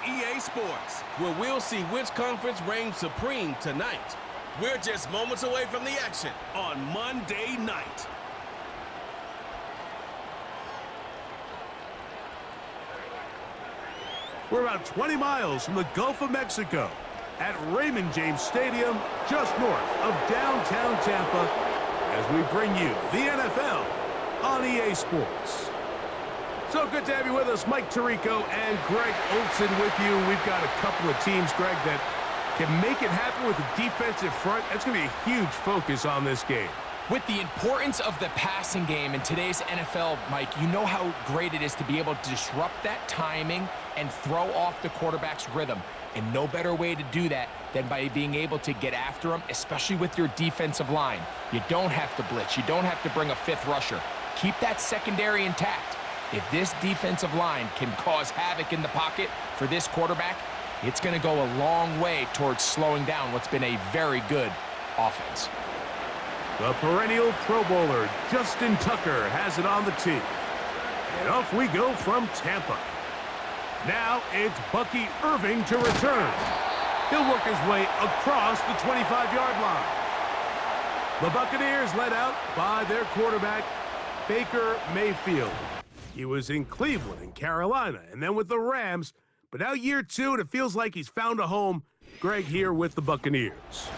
EA Sports, where we'll see which conference reigns supreme tonight. We're just moments away from the action on Monday night. We're about 20 miles from the Gulf of Mexico at Raymond James Stadium, just north of downtown Tampa, as we bring you the NFL on EA Sports. So good to have you with us. Mike Tirico and Greg Olson with you. We've got a couple of teams, Greg, that can make it happen with the defensive front. That's going to be a huge focus on this game. With the importance of the passing game in today's NFL, Mike, you know how great it is to be able to disrupt that timing and throw off the quarterback's rhythm. And no better way to do that than by being able to get after them, especially with your defensive line. You don't have to blitz. You don't have to bring a fifth rusher. Keep that secondary intact. If this defensive line can cause havoc in the pocket for this quarterback, it's going to go a long way towards slowing down what's been a very good offense. The perennial Pro Bowler, Justin Tucker, has it on the tee. And off we go from Tampa. Now it's Bucky Irving to return. He'll work his way across the 25-yard line. The Buccaneers led out by their quarterback, Baker Mayfield. He was in Cleveland and Carolina, and then with the Rams. But now year two, and it feels like he's found a home. Greg here with the Buccaneers.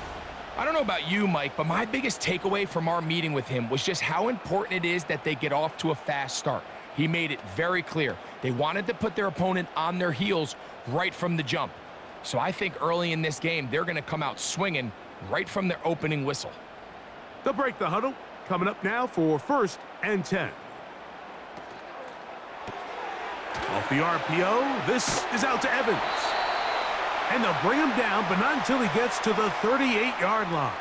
I don't know about you, Mike, but my biggest takeaway from our meeting with him was just how important it is that they get off to a fast start. He made it very clear. They wanted to put their opponent on their heels right from the jump. So I think early in this game, they're going to come out swinging right from their opening whistle. They'll break the huddle. Coming up now for 1st and 10. Off the RPO, this is out to Evans. And they'll bring him down, but not until he gets to the 38-yard line.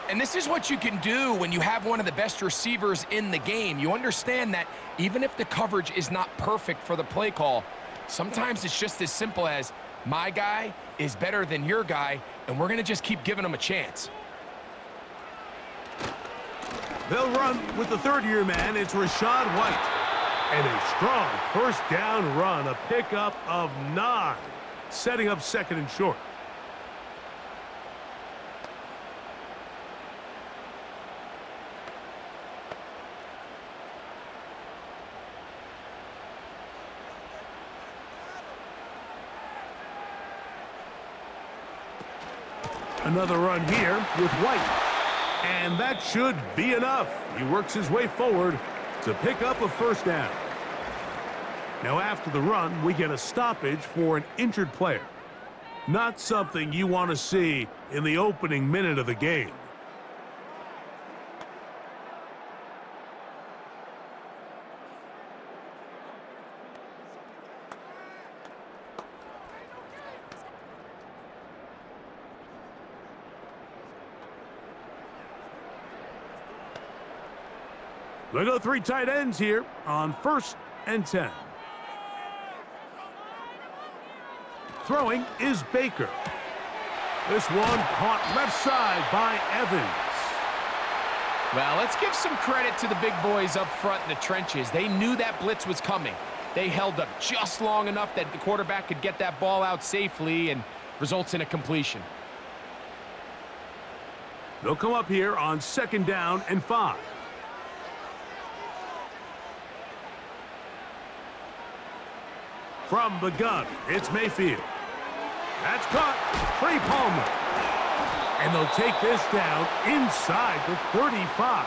And this is what you can do when you have one of the best receivers in the game. You understand that even if the coverage is not perfect for the play call, sometimes it's just as simple as, my guy is better than your guy, and we're going to just keep giving him a chance. They'll run with the third-year man. It's Rashad White. And a strong first down run, a pickup of 9, setting up 2nd and short. Another run here with White. And that should be enough. He works his way forward to pick up a first down. Now after the run, we get a stoppage for an injured player. Not something you want to see in the opening minute of the game. They go 3 tight ends here on 1st and 10. Throwing is Baker. This one caught left side by Evans. Well, let's give some credit to the big boys up front in the trenches. They knew that blitz was coming. They held up just long enough that the quarterback could get that ball out safely and results in a completion. They'll come up here on 2nd down and 5. From the gun, it's Mayfield. That's caught. Trey Palmer. And they'll take this down inside the 35.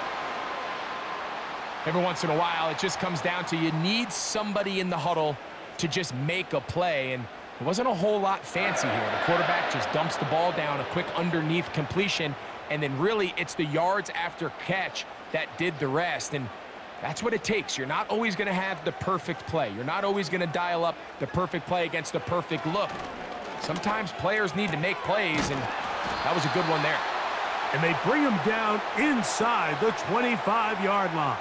Every once in a while, it just comes down to you need somebody in the huddle to just make a play, and it wasn't a whole lot fancy here. The quarterback just dumps the ball down, a quick underneath completion, and then really it's the yards after catch that did the rest. And that's what it takes. You're not always going to have the perfect play. You're not always going to dial up the perfect play against the perfect look. Sometimes players need to make plays, and that was a good one there. And they bring him down inside the 25-yard line.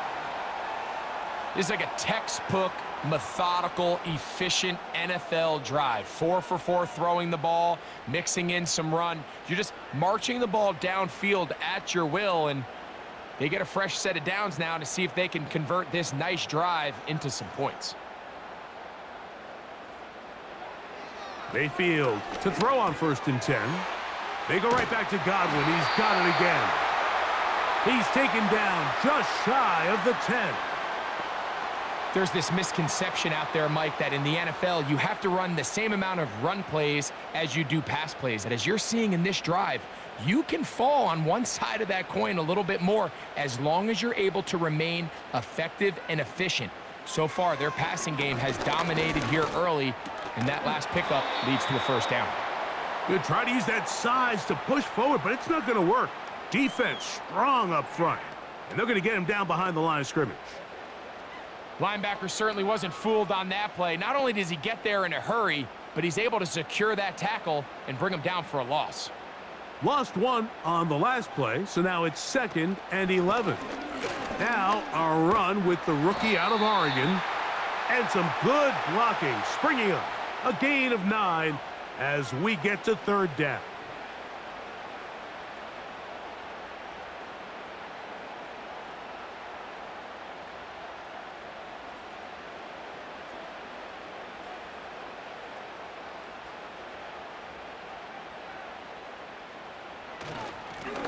This is like a textbook, methodical, efficient NFL drive. 4 for 4 throwing the ball, mixing in some run. You're just marching the ball downfield at your will, and they get a fresh set of downs now to see if they can convert this nice drive into some points. Mayfield to throw on 1st and 10. They go right back to Godwin. He's got it again. He's taken down just shy of the 10. There's this misconception out there, Mike, that in the NFL, you have to run the same amount of run plays as you do pass plays. And as you're seeing in this drive, you can fall on one side of that coin a little bit more as long as you're able to remain effective and efficient. So far, their passing game has dominated here early, and that last pickup leads to a 1st down. Good try to use that size to push forward, but it's not going to work. Defense strong up front, and they're going to get him down behind the line of scrimmage. Linebacker certainly wasn't fooled on that play. Not only does he get there in a hurry, but he's able to secure that tackle and bring him down for a loss. Lost 1 on the last play, so now it's 2nd and 11. Now a run with the rookie out of Oregon, and some good blocking, springing up. A gain of 9 as we get to 3rd down.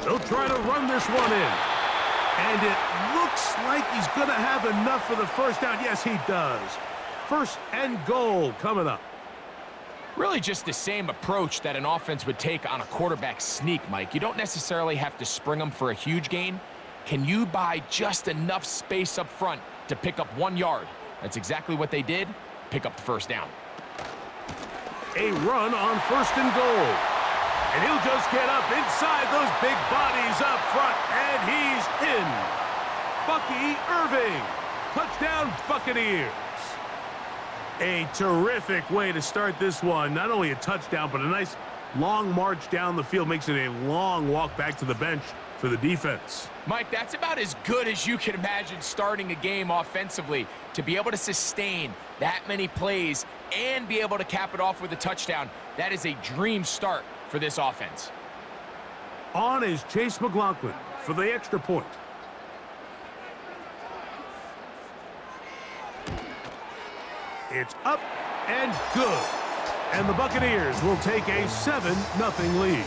They'll try to run this one in. And it looks like he's going to have enough for the 1st down. Yes, he does. 1st and goal coming up. Really just the same approach that an offense would take on a quarterback sneak, Mike. You don't necessarily have to spring them for a huge gain. Can you buy just enough space up front to pick up 1 yard? That's exactly what they did. Pick up the 1st down. A run on 1st and goal. And he'll just get up inside those big bodies up front, and he's in. Bucky Irving. Touchdown, Buccaneers. A terrific way to start this one. Not only a touchdown, but a nice long march down the field. Makes it a long walk back to the bench for the defense. Mike, that's about as good as you can imagine starting a game offensively. To be able to sustain that many plays and be able to cap it off with a touchdown, that is a dream start for this offense. On is Chase McLaughlin for the extra point. It's up and good. And the Buccaneers will take a 7-0 lead.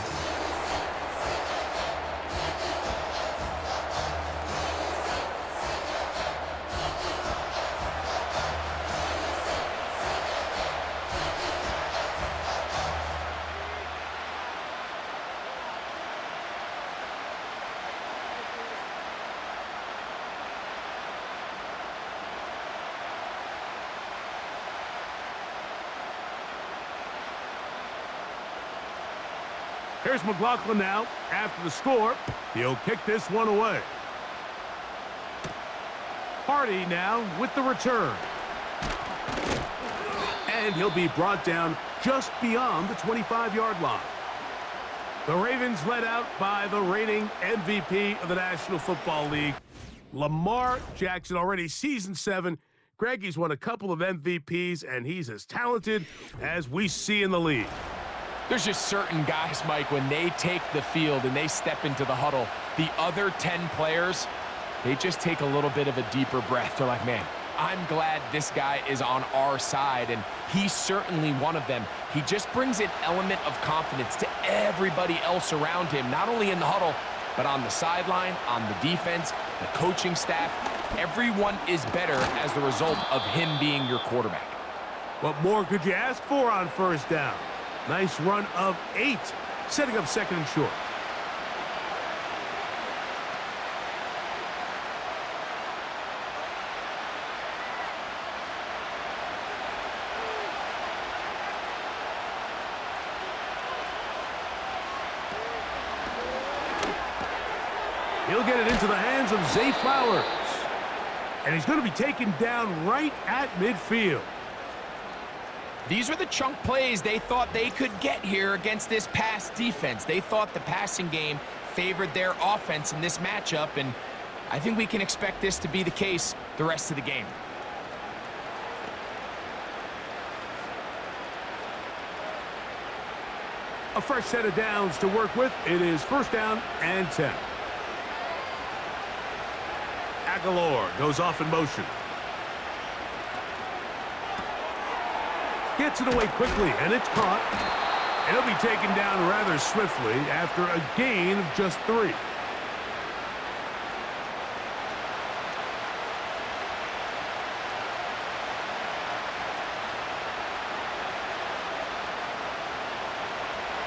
Here's McLaughlin now. After the score, he'll kick this one away. Hardy now with the return. And he'll be brought down just beyond the 25-yard line. The Ravens led out by the reigning MVP of the National Football League, Lamar Jackson, already season 7. Greggy's won a couple of MVPs, and he's as talented as we see in the league. There's just certain guys, Mike, when they take the field and they step into the huddle, the other 10 players, they just take a little bit of a deeper breath. They're like, man, I'm glad this guy is on our side, and he's certainly one of them. He just brings an element of confidence to everybody else around him, not only in the huddle, but on the sideline, on the defense, the coaching staff. Everyone is better as the result of him being your quarterback. What more could you ask for on 1st down? Nice run of 8, setting up 2nd and short. He'll get it into the hands of Zay Flowers. And he's going to be taken down right at midfield. These are the chunk plays they thought they could get here against this pass defense. They thought the passing game favored their offense in this matchup, and I think we can expect this to be the case the rest of the game. A fresh set of downs to work with. It is 1st down and 10. Aguilar goes off in motion. Gets it away quickly, and it's caught. It'll be taken down rather swiftly after a gain of just 3.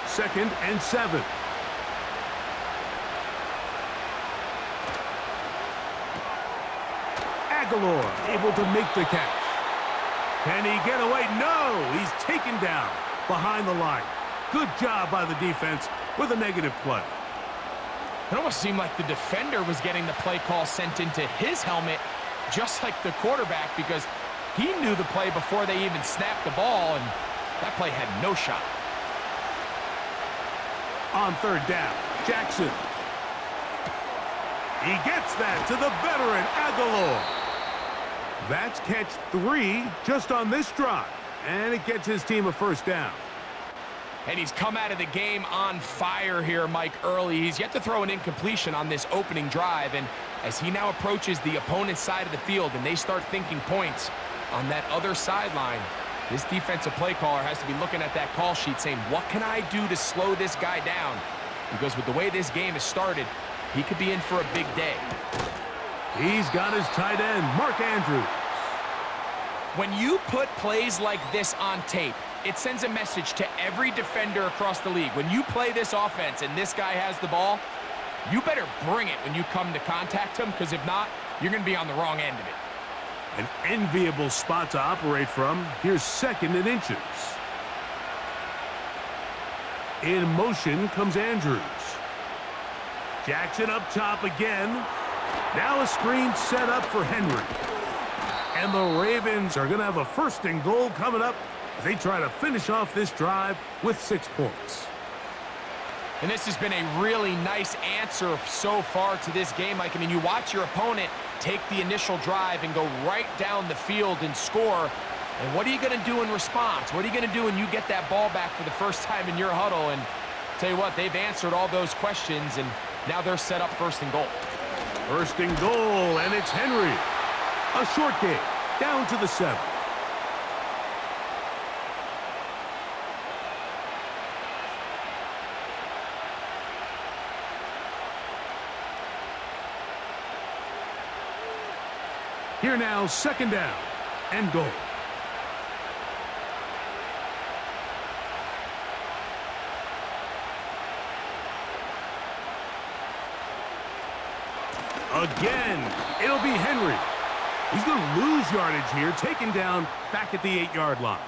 Second and 7. Aguilar able to make the catch. Can he get away? No! He's taken down behind the line. Good job by the defense with a negative play. It almost seemed like the defender was getting the play call sent into his helmet, just like the quarterback, because he knew the play before they even snapped the ball, and that play had no shot. On third down, Jackson. He gets that to the veteran Aguilar. That's catch 3 just on this drive, and it gets his team a first down. And he's come out of the game on fire here, Mike, early. He's yet to throw an incompletion on this opening drive, and as he now approaches the opponent's side of the field and they start thinking points on that other sideline, this defensive play caller has to be looking at that call sheet saying, what can I do to slow this guy down? Because with the way this game has started, he could be in for a big day. He's got his tight end, Mark Andrews. When you put plays like this on tape, it sends a message to every defender across the league. When you play this offense and this guy has the ball, you better bring it when you come to contact him, because if not, you're going to be on the wrong end of it. An enviable spot to operate from. Here's second and inches. In motion comes Andrews. Jackson up top again. Now a screen set up for Henry. And the Ravens are going to have a first and goal coming up as they try to finish off this drive with 6 points. And this has been a really nice answer so far to this game, Mike. I mean, you watch your opponent take the initial drive and go right down the field and score. And what are you going to do in response? What are you going to do when you get that ball back for the first time in your huddle? And tell you what, they've answered all those questions, and now they're set up first and goal. First and goal, and it's Henry. A short game, down to the 7. Here now, second down and goal. Again, it'll be Henry. He's going to lose yardage here, taken down back at the 8-yard line.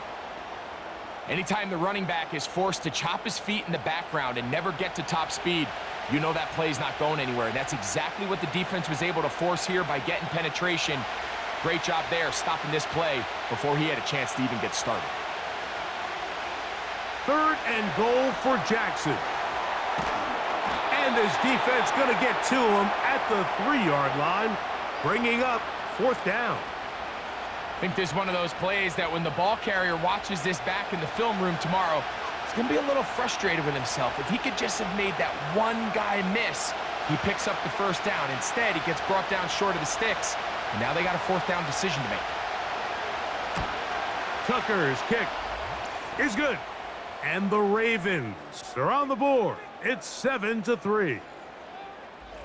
Anytime the running back is forced to chop his feet in the background and never get to top speed, you know that play's not going anywhere. That's exactly what the defense was able to force here by getting penetration. Great job there, stopping this play before he had a chance to even get started. Third and goal for Jackson. And his defense going to get to him at the 3-yard line, bringing up fourth down. I think this is one of those plays that when the ball carrier watches this back in the film room tomorrow, he's going to be a little frustrated with himself. If he could just have made that one guy miss, he picks up the first down. Instead, he gets brought down short of the sticks, and now they got a fourth down decision to make. Tucker's kick is good. And the Ravens are on the board. It's 7-3.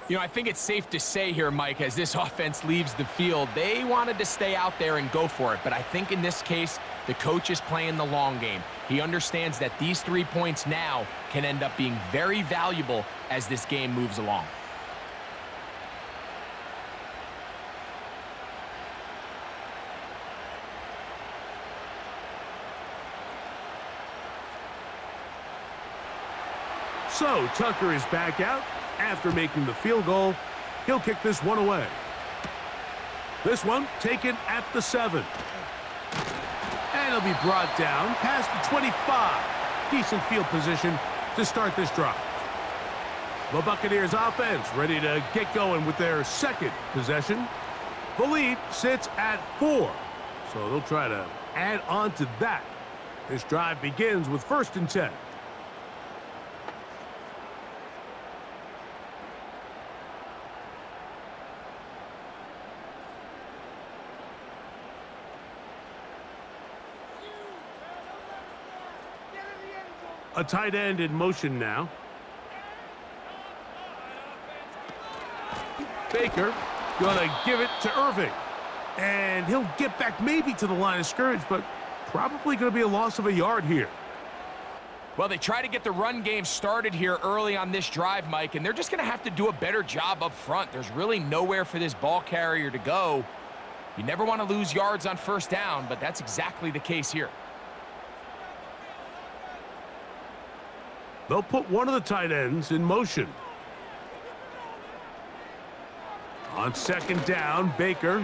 You know, I think it's safe to say here, Mike, as this offense leaves the field, they wanted to stay out there and go for it. But I think in this case, the coach is playing the long game. He understands that these 3 points now can end up being very valuable as this game moves along. So Tucker is back out. After making the field goal, he'll kick this one away. This one taken at the 7. And it'll be brought down past the 25. Decent field position to start this drive. The Buccaneers offense ready to get going with their second possession. The lead sits at 4, so they'll try to add on to that. This drive begins with 1st and 10. A tight end in motion now. Baker gonna give it to Irving. And he'll get back maybe to the line of scrimmage, but probably gonna be a loss of a yard here. Well, they try to get the run game started here early on this drive, Mike, and they're just going to have to do a better job up front. There's really nowhere for this ball carrier to go. You never want to lose yards on first down, but that's exactly the case here. They'll put one of the tight ends in motion. On second down, Baker.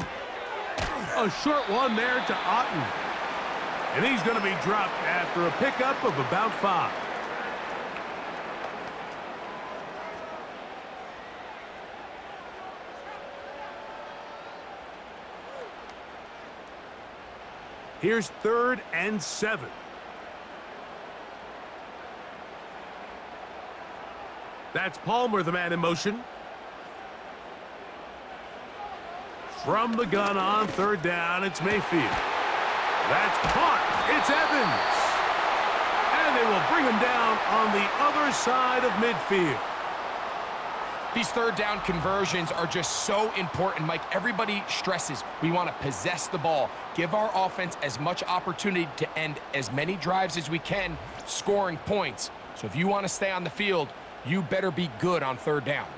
A short one there to Otten. And he's going to be dropped after a pickup of about 5. Here's 3rd and 7. That's Palmer, the man in motion. From the gun on 3rd down, it's Mayfield. That's caught. It's Evans. And they will bring him down on the other side of midfield. These 3rd down conversions are just so important, Mike. Everybody stresses we want to possess the ball, give our offense as much opportunity to end as many drives as we can, scoring points. So if you want to stay on the field, you better be good on 3rd down.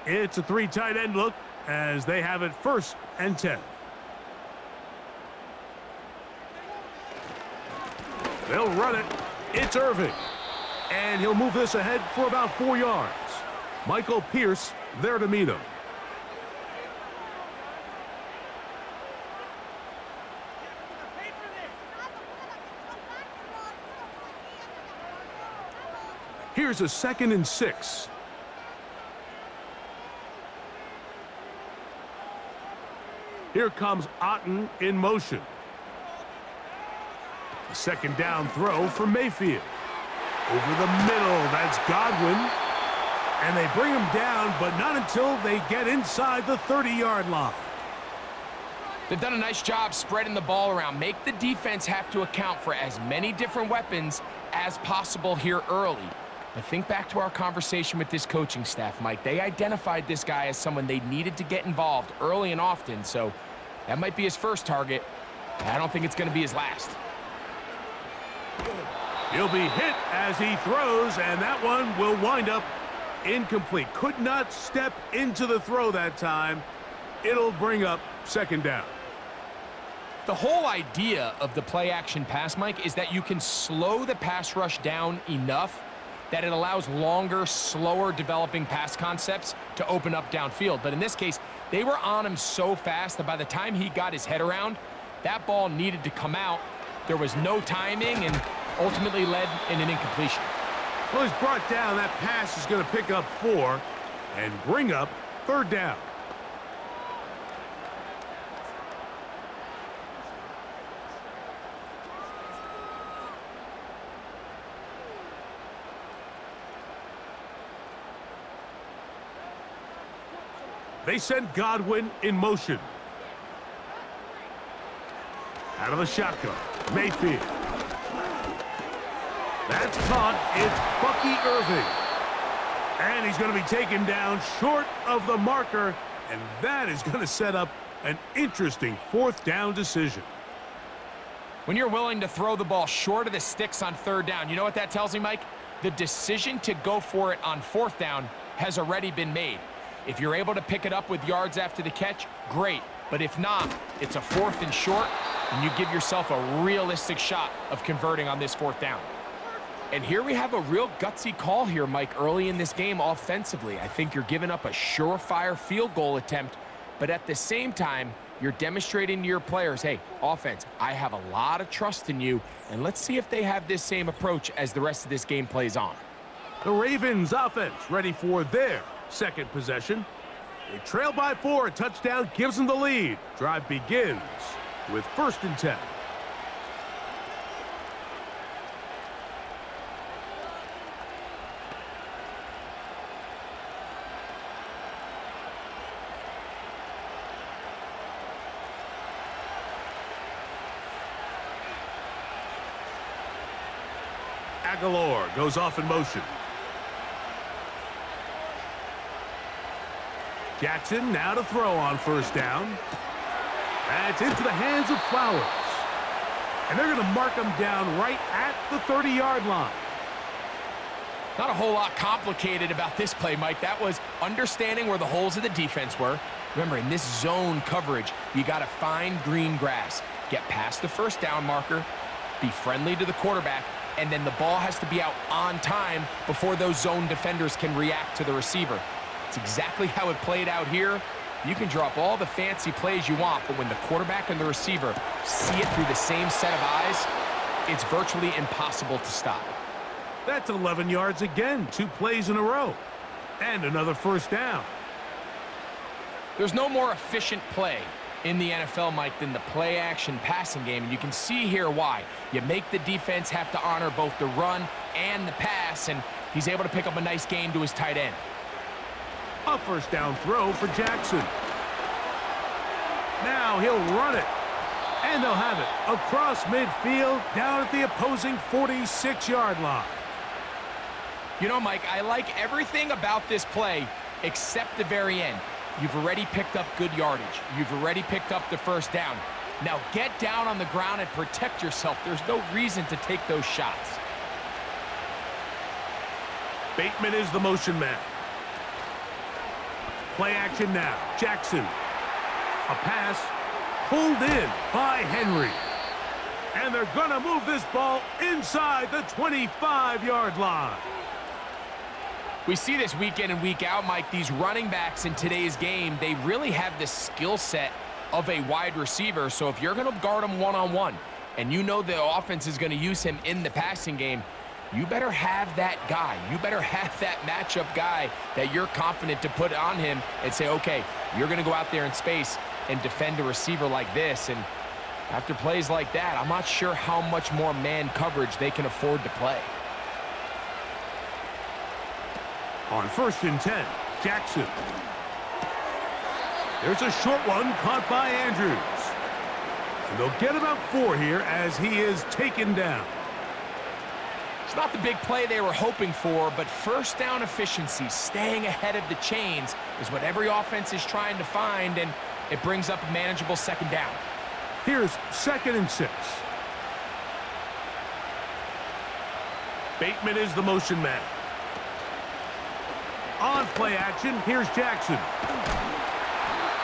It's a 3 tight end look as they have it 1st and 10. They'll run it. It's Irving. And he'll move this ahead for about 4 yards. Michael Pierce there to meet him. Here's a 2nd and 6. Here comes Otten in motion. A 2nd down throw for Mayfield. Over the middle, that's Godwin. And they bring him down, but not until they get inside the 30-yard line. They've done a nice job spreading the ball around. Make the defense have to account for as many different weapons as possible here early. But think back to our conversation with this coaching staff, Mike. They identified this guy as someone they needed to get involved early and often, so that might be his first target. I don't think it's going to be his last. He'll be hit as he throws, and that one will wind up incomplete. Could not step into the throw that time. It'll bring up 2nd down. The whole idea of the play-action pass, Mike, is that you can slow the pass rush down enough that it allows longer, slower developing pass concepts to open up downfield. But in this case, they were on him so fast that by the time he got his head around, that ball needed to come out. There was no timing and ultimately led in an incompletion. Well, he's brought down. That pass is going to pick up 4 and bring up 3rd down. They send Godwin in motion. Out of the shotgun, Mayfield. That's caught. It's Bucky Irving. And he's going to be taken down short of the marker, and that is going to set up an interesting 4th down decision. When you're willing to throw the ball short of the sticks on 3rd down, you know what that tells me, Mike? The decision to go for it on 4th down has already been made. If you're able to pick it up with yards after the catch, great. But if not, it's a 4th and short, and you give yourself a realistic shot of converting on this 4th down. And here we have a real gutsy call here, Mike, early in this game offensively. I think you're giving up a surefire field goal attempt, but at the same time, you're demonstrating to your players, hey, offense, I have a lot of trust in you, and let's see if they have this same approach as the rest of this game plays on. The Ravens offense ready for their 2nd possession. They trail by 4. A touchdown gives them the lead. Drive begins with 1st and 10. Aguilar goes off in motion. Jackson now to throw on first down. That's into the hands of Flowers. And they're going to mark him down right at the 30-yard line. Not a whole lot complicated about this play, Mike. That was understanding where the holes of the defense were. Remember, in this zone coverage, you got to find green grass. Get past the first down marker, be friendly to the quarterback, and then the ball has to be out on time before those zone defenders can react to the receiver. It's exactly how it played out here. You can drop all the fancy plays you want, but when the quarterback and the receiver see it through the same set of eyes, it's virtually impossible to stop. That's 11 yards again, 2 plays in a row. And another first down. There's no more efficient play in the NFL, Mike, than the play-action passing game, and you can see here why. You make the defense have to honor both the run and the pass, and he's able to pick up a nice gain to his tight end. A first down throw for Jackson. Now he'll run it. And they'll have it across midfield down at the opposing 46-yard line. You know, Mike, I like everything about this play except the very end. You've already picked up good yardage. You've already picked up the first down. Now get down on the ground and protect yourself. There's no reason to take those shots. Bateman is the motion man. Play action now. Jackson. A pass pulled in by Henry. And they're going to move this ball inside the 25-yard line. We see this week in and week out, Mike. These running backs in today's game, they really have the skill set of a wide receiver. So if you're going to guard him one-on-one and you know the offense is going to use him in the passing game, you better have that guy. You better have that matchup guy that you're confident to put on him and say, okay, you're going to go out there in space and defend a receiver like this. And after plays like that, I'm not sure how much more man coverage they can afford to play. On 1st and 10, Jackson. There's a short one caught by Andrews. And they'll get about 4 here as he is taken down. It's not the big play they were hoping for, but first down efficiency, staying ahead of the chains, is what every offense is trying to find, and it brings up a manageable second down. Here's 2nd and 6. Bateman is the motion man. On play action, here's Jackson.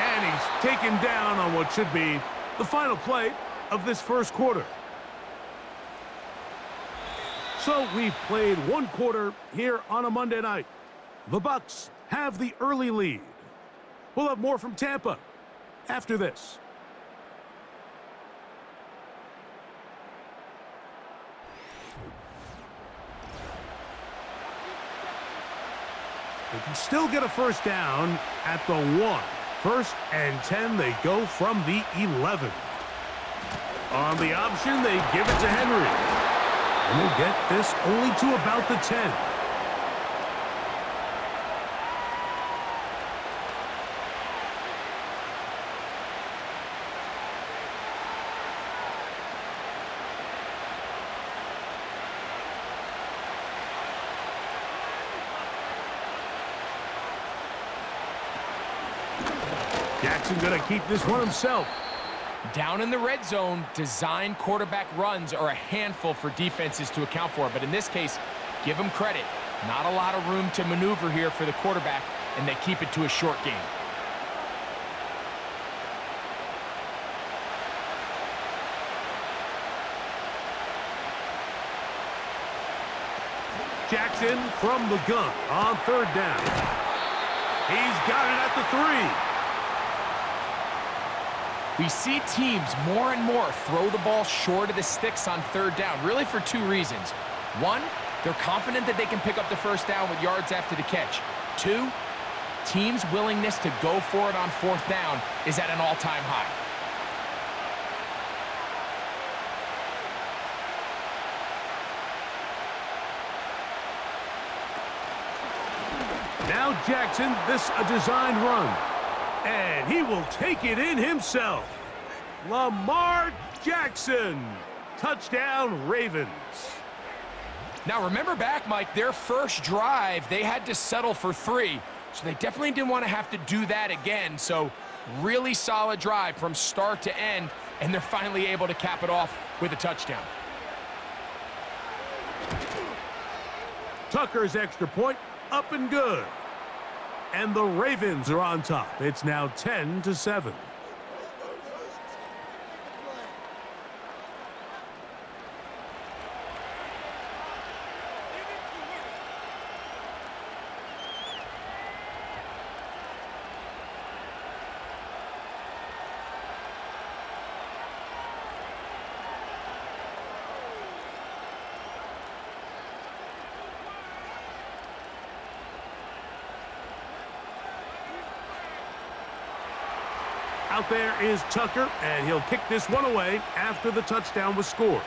And he's taken down on what should be the final play of this first quarter. So we've played 1 quarter here on a Monday night. The Bucs have the early lead. We'll have more from Tampa after this. They can still get a first down at the 1. 1st and 10, they go from the 11. On the option, they give it to Henry. And they get this only to about the 10. Jackson gonna keep this one himself. Down in the red zone, design quarterback runs are a handful for defenses to account for. But in this case, give them credit. Not a lot of room to maneuver here for the quarterback, and they keep it to a short game. Jackson from the gun on 3rd down. He's got it at the 3. We see teams more and more throw the ball short of the sticks on 3rd down, really for 2 reasons. 1, they're confident that they can pick up the first down with yards after the catch. 2, teams' willingness to go for it on 4th down is at an all-time high. Now Jackson, this a designed run. And he will take it in himself. Lamar Jackson. Touchdown, Ravens. Now, remember back, Mike, their first drive, they had to settle for 3. So they definitely didn't want to have to do that again. So really solid drive from start to end, and they're finally able to cap it off with a touchdown. Tucker's extra point, up and good. And the Ravens are on top. It's now 10-7. Out there is Tucker, and he'll kick this one away after the touchdown was scored.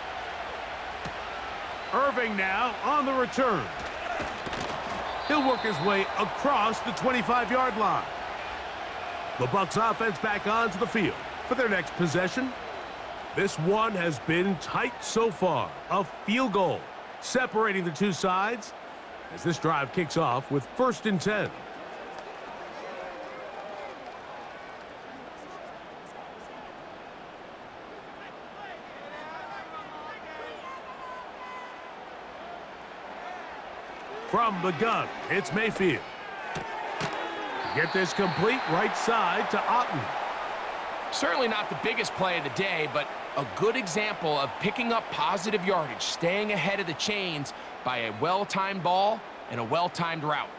Irving now on the return. He'll work his way across the 25-yard line. The Bucs offense back onto the field for their next possession. This one has been tight so far. A field goal separating the two sides as this drive kicks off with 1st and 10. From the gun, it's Mayfield. Get this complete right side to Otten. Certainly not the biggest play of the day, but a good example of picking up positive yardage, staying ahead of the chains by a well-timed ball and a well-timed route.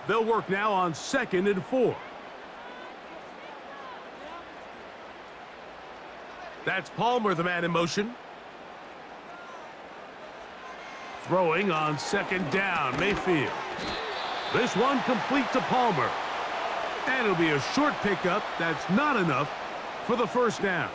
They'll work now on 2nd and 4. That's Palmer, the man in motion. Throwing on 2nd down, Mayfield. This one complete to Palmer. And it'll be a short pickup that's not enough for the 1st down.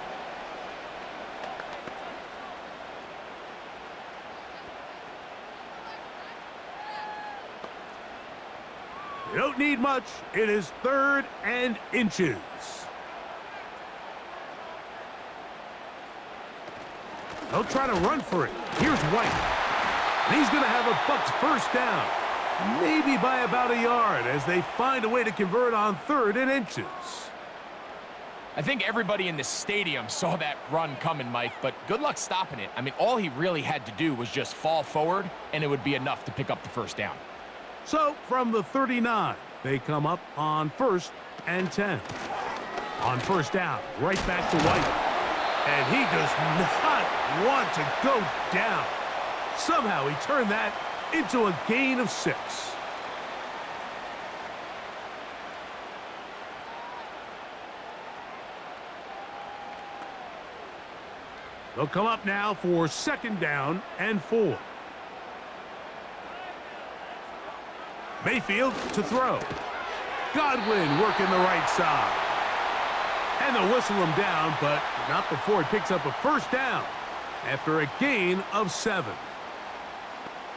You don't need much. It is 3rd and inches. They'll try to run for it. Here's White. And he's going to have a Bucs 1st down. Maybe by about a yard as they find a way to convert on 3rd and inches. I think everybody in the stadium saw that run coming, Mike, but good luck stopping it. I mean, all he really had to do was just fall forward, and it would be enough to pick up the 1st down. So, from the 39, they come up on 1st and 10. On 1st down, right back to White. And he does not want to go down. Somehow he turned that into a gain of 6. They'll come up now for 2nd down and 4. Mayfield to throw. Godwin working the right side. And they'll whistle him down, but not before he picks up a 1st down after a gain of 7.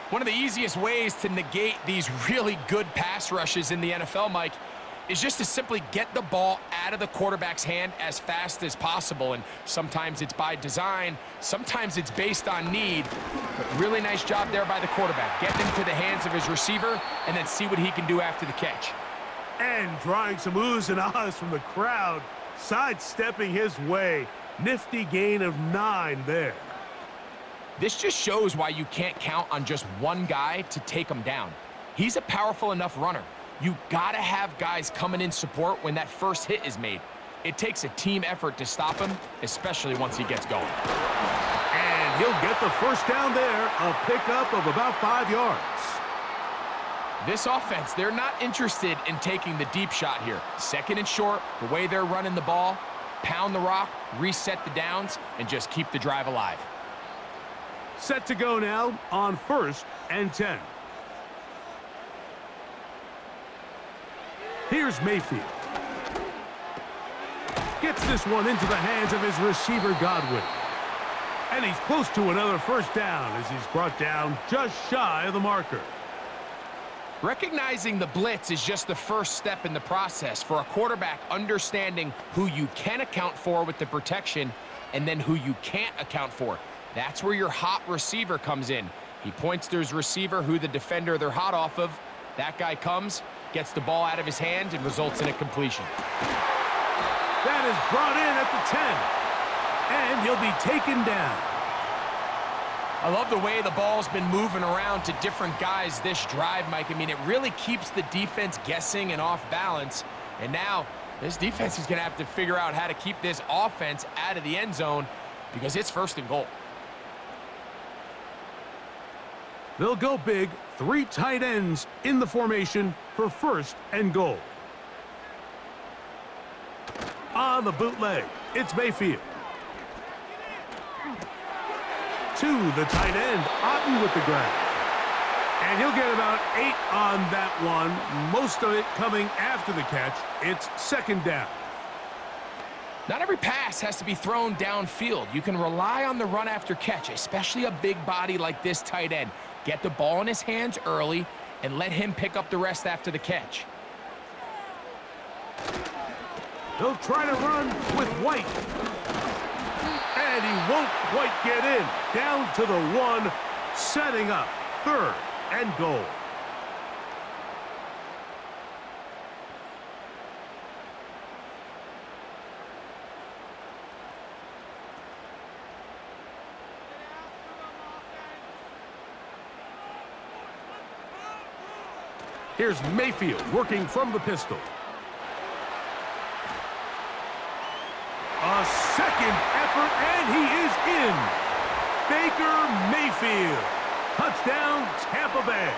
One of the easiest ways to negate these really good pass rushes in the NFL, Mike, is just to simply get the ball out of the quarterback's hand as fast as possible. And sometimes it's by design, sometimes it's based on need. But really nice job there by the quarterback. Get him to the hands of his receiver and then see what he can do after the catch. And drawing some oohs and ahs from the crowd, sidestepping his way. Nifty gain of 9 there. This just shows why you can't count on just one guy to take him down. He's a powerful enough runner. You gotta have guys coming in support when that first hit is made. It takes a team effort to stop him, especially once he gets going. And he'll get the 1st down there, a pickup of about 5 yards. This offense, they're not interested in taking the deep shot here. 2nd and short, the way they're running the ball, pound the rock, reset the downs, and just keep the drive alive. Set to go now on 1st and 10. Here's Mayfield. Gets this one into the hands of his receiver, Godwin. And he's close to another 1st down as he's brought down just shy of the marker. Recognizing the blitz is just the first step in the process for a quarterback, understanding who you can account for with the protection and then who you can't account for. That's where your hot receiver comes in. He points to his receiver, who the defender they're hot off of. That guy comes, gets the ball out of his hand, and results in a completion. That is brought in at the 10, and he'll be taken down. I love the way the ball's been moving around to different guys this drive, Mike. I mean, it really keeps the defense guessing and off balance. And now this defense is going to have to figure out how to keep this offense out of the end zone because it's 1st and goal. They'll go big, 3 tight ends in the formation for 1st and goal. On the bootleg, it's Mayfield. To the tight end, Otten with the grab. And he'll get about 8 on that one, most of it coming after the catch. It's 2nd down. Not every pass has to be thrown downfield. You can rely on the run after catch, especially a big body like this tight end. Get the ball in his hands early and let him pick up the rest after the catch. He'll try to run with White. And he won't quite get in. Down to the 1, setting up 3rd and goal. Here's Mayfield working from the pistol. A 2nd effort, and he is in. Baker Mayfield. Touchdown, Tampa Bay.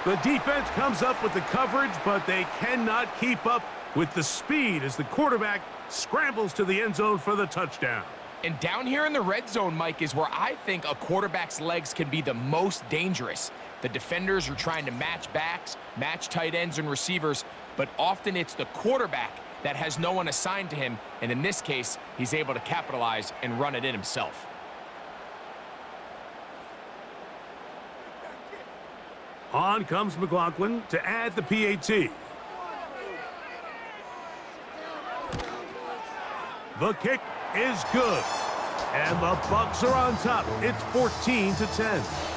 The defense comes up with the coverage, but they cannot keep up with the speed as the quarterback scrambles to the end zone for the touchdown. And down here in the red zone, Mike, is where I think a quarterback's legs can be the most dangerous. The defenders are trying to match backs, match tight ends and receivers, but often it's the quarterback that has no one assigned to him, and in this case, he's able to capitalize and run it in himself. On comes McLaughlin to add the PAT. The kick is good, and the Bucs are on top. It's 14-10.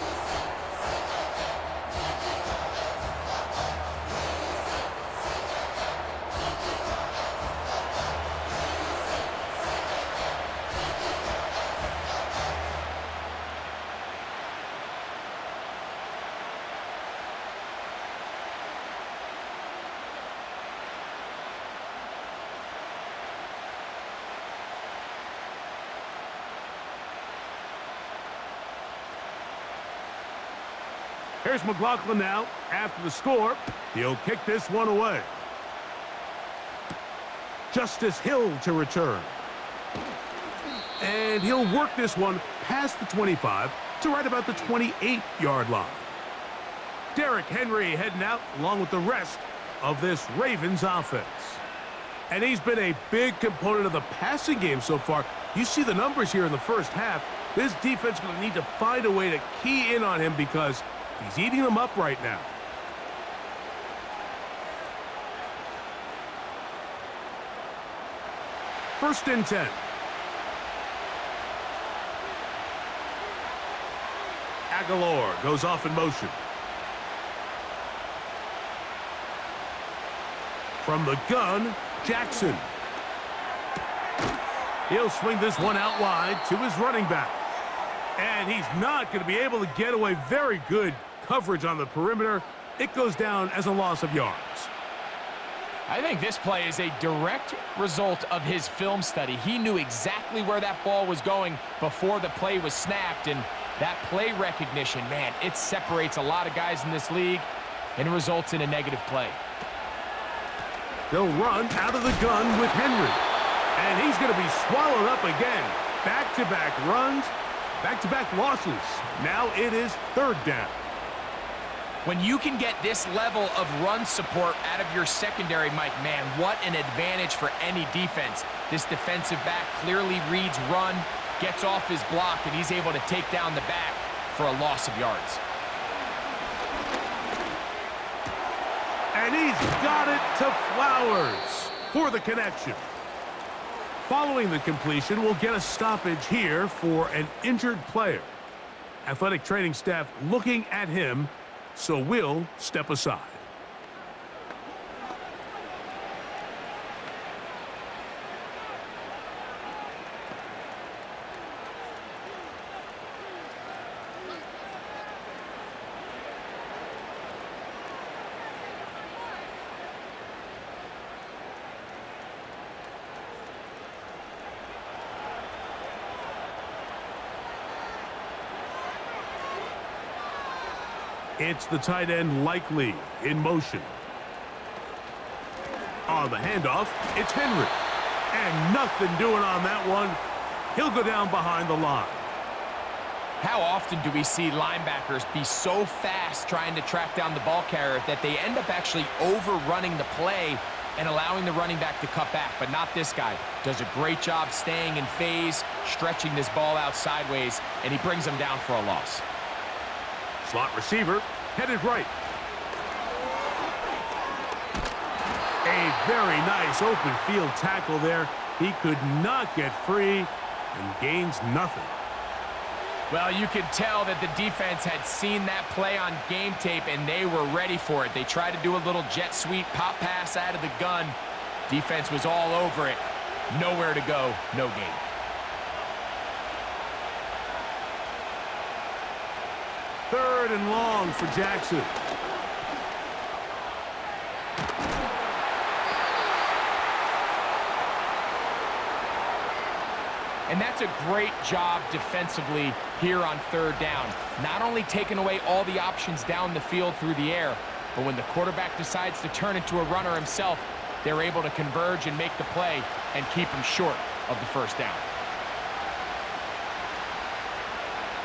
Here's McLaughlin now. After the score, he'll kick this one away. Justice Hill to return. And he'll work this one past the 25 to right about the 28-yard line. Derrick Henry heading out along with the rest of this Ravens offense. And he's been a big component of the passing game so far. You see the numbers here in the first half. This defense is going to need to find a way to key in on him because he's eating them up right now. First and 10. Aguilar goes off in motion. From the gun, Jackson. He'll swing this one out wide to his running back. And he's not going to be able to get away. Very good coverage on the perimeter. It goes down as a loss of yards. I think this play is a direct result of his film study. He knew exactly where that ball was going before the play was snapped, and that play recognition, man, it separates a lot of guys in this league and results in a negative play. They'll run out of the gun with Henry, and he's going to be swallowed up again. Back-to-back runs, back-to-back losses. Now it is 3rd down. When you can get this level of run support out of your secondary, Mike, man, what an advantage for any defense. This defensive back clearly reads run, gets off his block, and he's able to take down the back for a loss of yards. And he's got it to Flowers for the connection. Following the completion, we'll get a stoppage here for an injured player. Athletic training staff looking at him, so we'll step aside. It's the tight end Likely in motion. On the handoff, it's Henry. And nothing doing on that one. He'll go down behind the line. How often do we see linebackers be so fast trying to track down the ball carrier that they end up actually overrunning the play and allowing the running back to cut back? But not this guy. Does a great job staying in phase, stretching this ball out sideways, and he brings him down for a loss. Slot receiver, headed right. A very nice open field tackle there. He could not get free and gains nothing. Well, you could tell that the defense had seen that play on game tape, and they were ready for it. They tried to do a little jet sweep pop pass out of the gun. Defense was all over it. Nowhere to go, no gain. Third and long for Jackson. And that's a great job defensively here on third down. Not only taking away all the options down the field through the air, but when the quarterback decides to turn into a runner himself, they're able to converge and make the play and keep him short of the first down.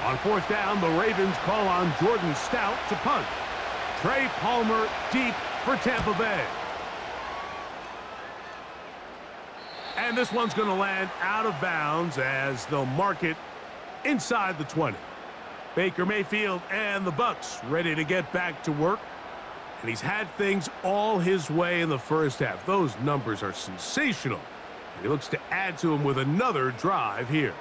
On fourth down, the Ravens call on Jordan Stout to punt. Trey Palmer deep for Tampa Bay. And this one's going to land out of bounds as they'll mark it inside the 20. Baker Mayfield and the Bucs ready to get back to work. And he's had things all his way in the first half. Those numbers are sensational. And he looks to add to them with another drive here.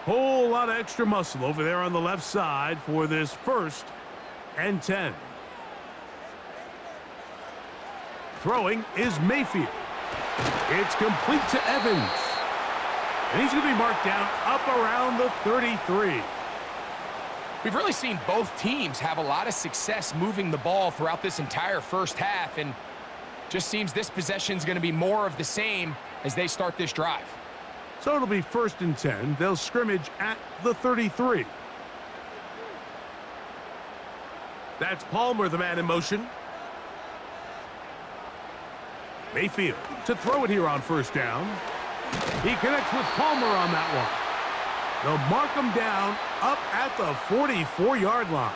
Whole lot of extra muscle over there on the left side for this 1st and 10. Throwing is Mayfield. It's complete to Evans. And he's going to be marked down up around the 33. We've really seen both teams have a lot of success moving the ball throughout this entire first half, and just seems this possession is going to be more of the same as they start this drive. So it'll be 1st and 10. They'll scrimmage at the 33. That's Palmer, the man in motion. Mayfield to throw it here on 1st down. He connects with Palmer on that one. They'll mark him down up at the 44-yard line.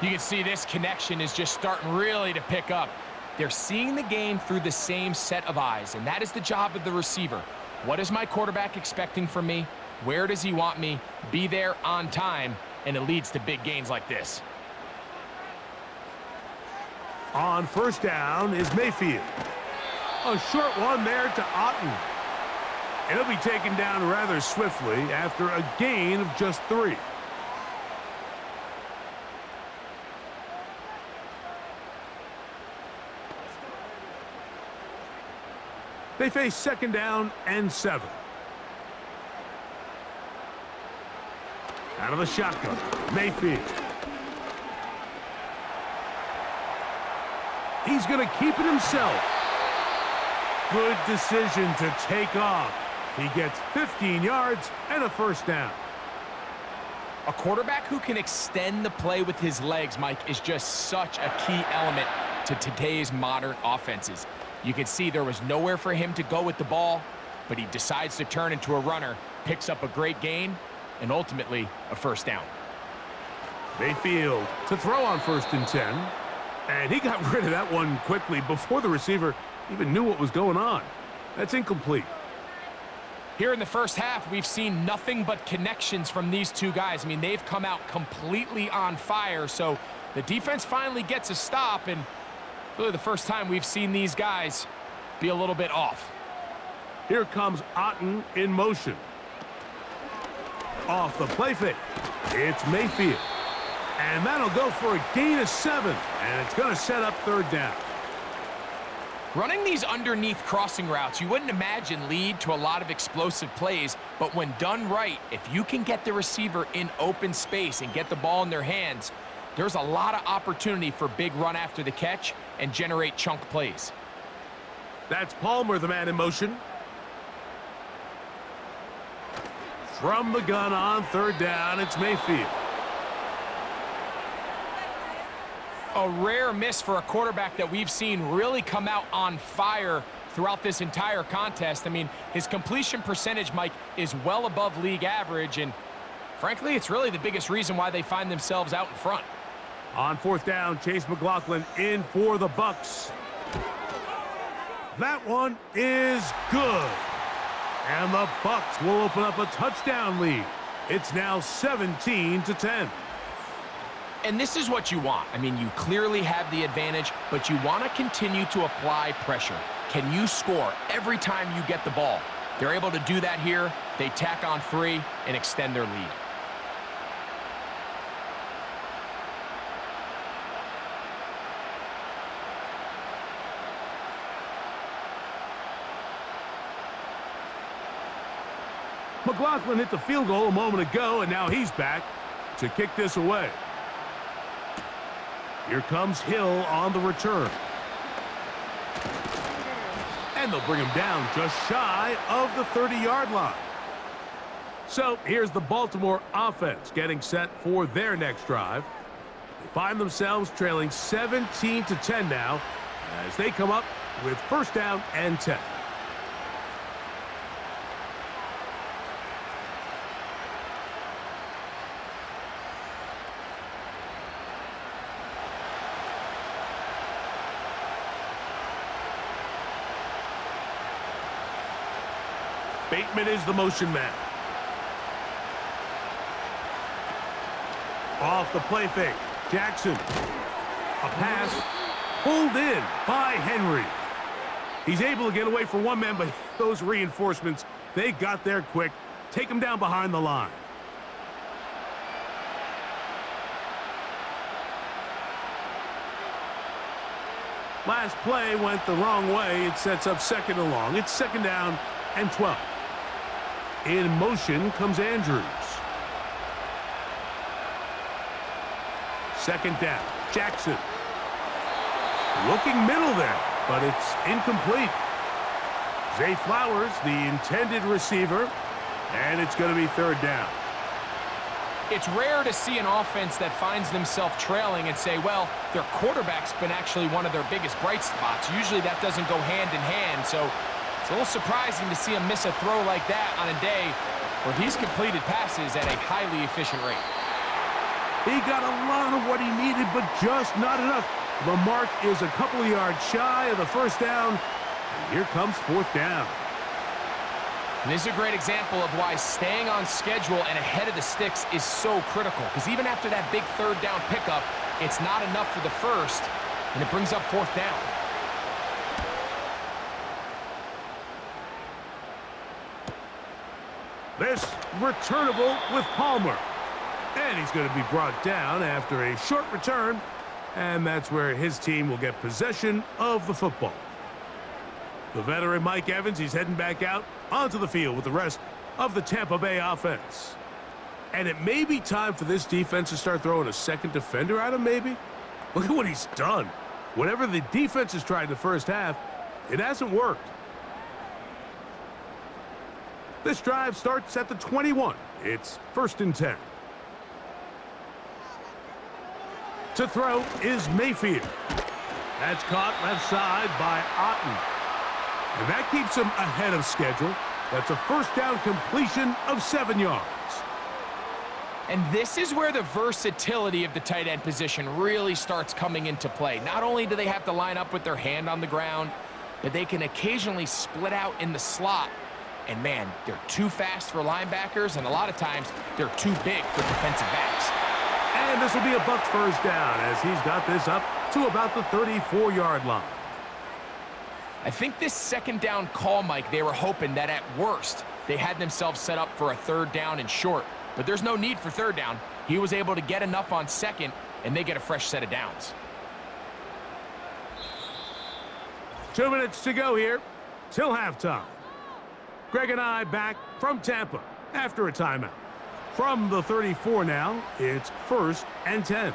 You can see this connection is just starting really to pick up. They're seeing the game through the same set of eyes, and that is the job of the receiver. What is my quarterback expecting from me? Where does he want me? Be there on time, and it leads to big gains like this. On 1st down is Mayfield. A short one there to Otten. And he'll be taken down rather swiftly after a gain of just 3. They face 2nd down and 7. Out of the shotgun, Mayfield. He's going to keep it himself. Good decision to take off. He gets 15 yards and a 1st down. A quarterback who can extend the play with his legs, Mike, is just such a key element to today's modern offenses. You can see there was nowhere for him to go with the ball, but he decides to turn into a runner, picks up a great gain, and ultimately a 1st down. Mayfield to throw on 1st and 10. And he got rid of that one quickly before the receiver even knew what was going on. That's incomplete. Here in the first half, we've seen nothing but connections from these two guys. I mean, they've come out completely on fire, so the defense finally gets a stop, and really the first time we've seen these guys be a little bit off. Here comes Otten in motion. Off the play fake. It's Mayfield. And that'll go for a gain of 7, and it's going to set up third down. Running these underneath crossing routes, you wouldn't imagine lead to a lot of explosive plays, but when done right, if you can get the receiver in open space and get the ball in their hands, there's a lot of opportunity for big run after the catch and generate chunk plays. That's Palmer, the man in motion. From the gun on third down, it's Mayfield. A rare miss for a quarterback that we've seen really come out on fire throughout this entire contest. I mean, his completion percentage, Mike, is well above league average, and frankly, it's really the biggest reason why they find themselves out in front. On fourth down, Chase McLaughlin in for the Bucs. That one is good. And the Bucs will open up a touchdown lead. It's now 17-10. And this is what you want. I mean, you clearly have the advantage, but you want to continue to apply pressure. Can you score every time you get the ball? They're able to do that here. They tack on 3 and extend their lead. McLaughlin hit the field goal a moment ago, and now he's back to kick this away. Here comes Hill on the return. And they'll bring him down just shy of the 30-yard line. So here's the Baltimore offense getting set for their next drive. They find themselves trailing 17-10 now as they come up with first down and 10. Bateman is the motion man. Off the play fake. Jackson. A pass pulled in by Henry. He's able to get away from one man, but those reinforcements, they got there quick. Take him down behind the line. Last play went the wrong way. It sets up second and long. It's second down and 12. In motion comes Andrews. Second down. Jackson. Looking middle there, but it's incomplete. Zay Flowers, the intended receiver, and it's going to be third down. It's rare to see an offense that finds themselves trailing and say, well, their quarterback's been actually one of their biggest bright spots. Usually that doesn't go hand in hand, so it's a little surprising to see him miss a throw like that on a day where he's completed passes at a highly efficient rate. He got a lot of what he needed, but just not enough. The mark is a couple of yards shy of the first down, and here comes fourth down. And this is a great example of why staying on schedule and ahead of the sticks is so critical, because even after that big third down pickup, it's not enough for the first, and it brings up fourth down. This returnable with Palmer. And he's going to be brought down after a short return, and that's where his team will get possession of the football. The veteran Mike Evans, he's heading back out onto the field with the rest of the Tampa Bay offense. And it may be time for this defense to start throwing a second defender at him, maybe. Look at what he's done. Whatever the defense has tried the first half, it hasn't worked. This drive starts at the 21. It's first and 10. To throw is Mayfield. That's caught left side by Otten. And that keeps him ahead of schedule. That's a first down completion of 7 yards. And this is where the versatility of the tight end position really starts coming into play. Not only do they have to line up with their hand on the ground, but they can occasionally split out in the slot And man, they're too fast for linebackers, and a lot of times they're too big for defensive backs. And this will be a Bucs first down as he's got this up to about the 34-yard line. I think this second down call, Mike, they were hoping that at worst they had themselves set up for a third down and short. But there's no need for third down. He was able to get enough on second, and they get a fresh set of downs. 2 minutes to go here till halftime. Greg and I back from Tampa after a timeout. From the 34 now, it's 1st and 10.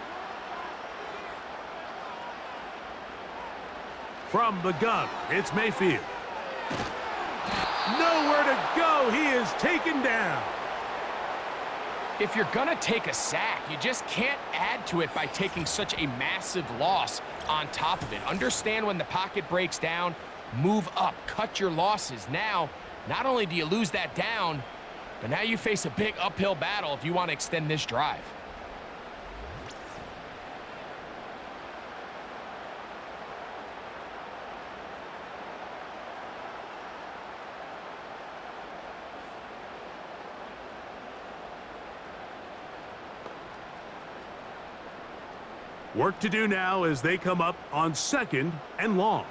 From the gun, it's Mayfield. Nowhere to go. He is taken down. If you're going to take a sack, you just can't add to it by taking such a massive loss on top of it. Understand when the pocket breaks down, move up, cut your losses. Now, not only do you lose that down, but now you face a big uphill battle if you want to extend this drive. Work to do now as they come up on 2nd and long.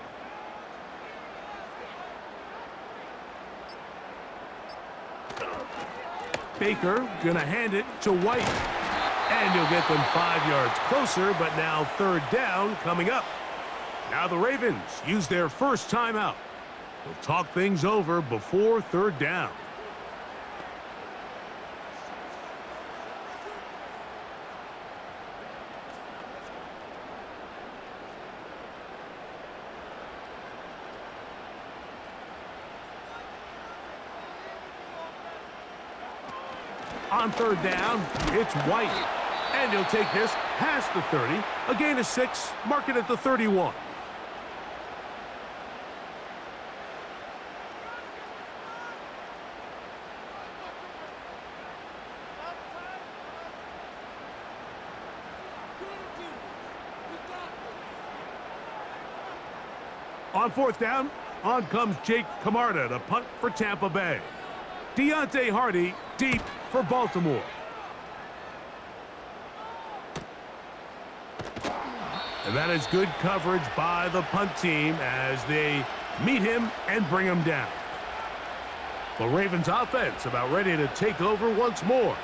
Baker gonna hand it to White. And he'll get them 5 yards closer, but now 3rd down coming up. Now the Ravens use their first timeout. They'll talk things over before 3rd down. On 3rd down, it's White. And he'll take this past the 30. A gain of 6, mark it at the 31. On 4th down, on comes Jake Camarda to punt for Tampa Bay. Deontay Hardy deep for Baltimore. And that is good coverage by the punt team as they meet him and bring him down. The Ravens offense about ready to take over once more.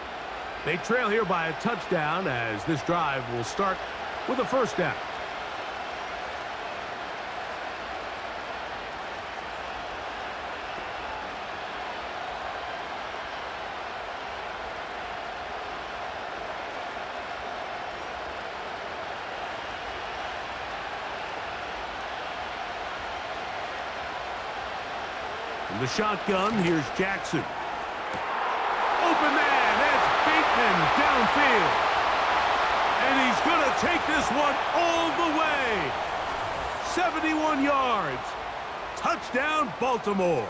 They trail here by a touchdown as this drive will start with a 1st down. From the shotgun, here's Jackson. Open man, that's Bateman downfield. And he's going to take this one all the way. 71 yards. Touchdown, Baltimore.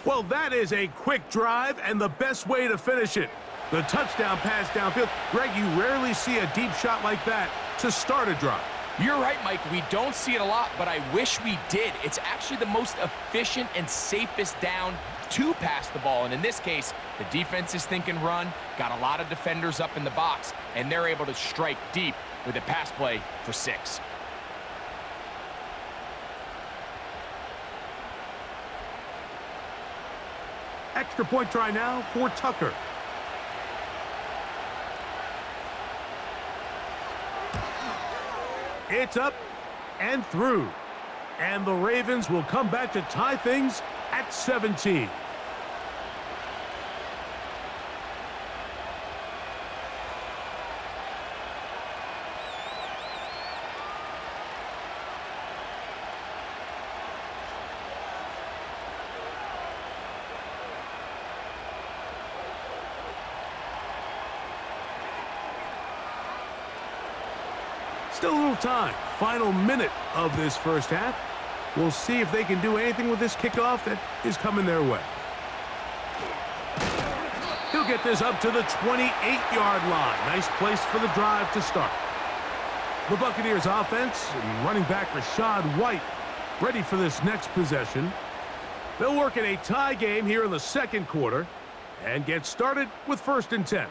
Well, that is a quick drive and the best way to finish it. The touchdown pass downfield. Greg, you rarely see a deep shot like that to start a drive. You're right, Mike. We don't see it a lot, but I wish we did. It's actually the most efficient and safest down to pass the ball. And in this case, the defense is thinking run, got a lot of defenders up in the box, and they're able to strike deep with a pass play for 6. Extra point try now for Tucker. It's up and through. And the Ravens will come back to tie things at 17. Still a little time. Final minute of this first half. We'll see if they can do anything with this kickoff that is coming their way. He'll get this up to the 28-yard line. Nice place for the drive to start. The Buccaneers offense and running back Rachaad White ready for this next possession. They'll work in a tie game here in the second quarter and get started with 1st and 10.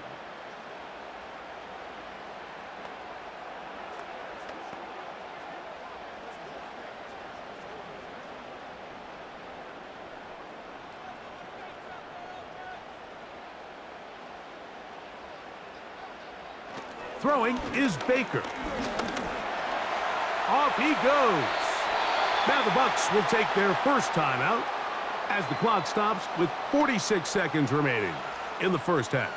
Throwing is Baker. Off he goes. Now the Bucs will take their first timeout as the clock stops with 46 seconds remaining in the first half.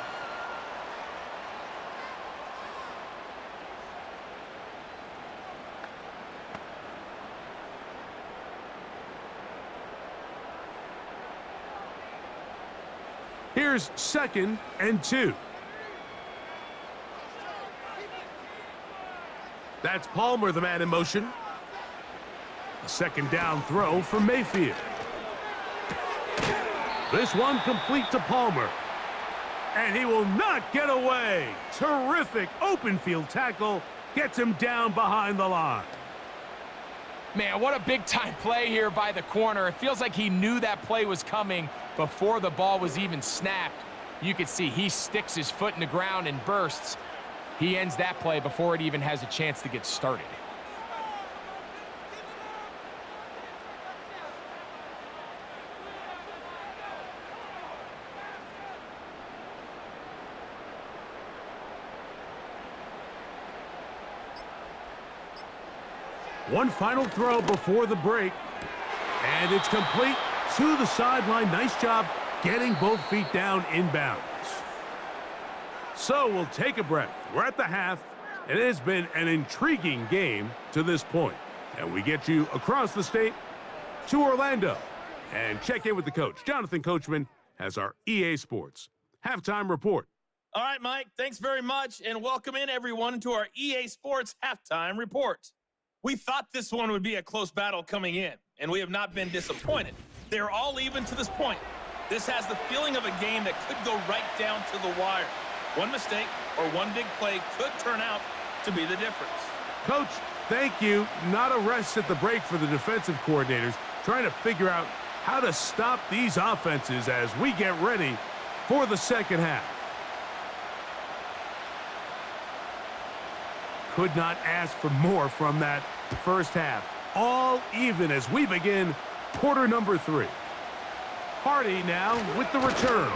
Here's 2nd and 2. That's Palmer, the man in motion. A 2nd down throw from Mayfield. This one complete to Palmer. And he will not get away. Terrific open field tackle. Gets him down behind the line. Man, what a big-time play here by the corner. It feels like he knew that play was coming before the ball was even snapped. You can see he sticks his foot in the ground and bursts. He ends that play before it even has a chance to get started. One final throw before the break. And it's complete to the sideline. Nice job getting both feet down inbounds. So we'll take a breath. We're at the half, and it has been an intriguing game to this point. And we get you across the state to Orlando and check in with the coach. Jonathan Coachman has our EA Sports halftime report. All right, Mike, thanks very much, and welcome in everyone to our EA Sports halftime report. We thought this one would be a close battle coming in, and we have not been disappointed. They're all even to this point. This has the feeling of a game that could go right down to the wire. One mistake or one big play could turn out to be the difference. Coach, thank you. Not a rest at the break for the defensive coordinators, trying to figure out how to stop these offenses as we get ready for the second half. Could not ask for more from that first half. All even as we begin quarter number 3. Hardy now with the return.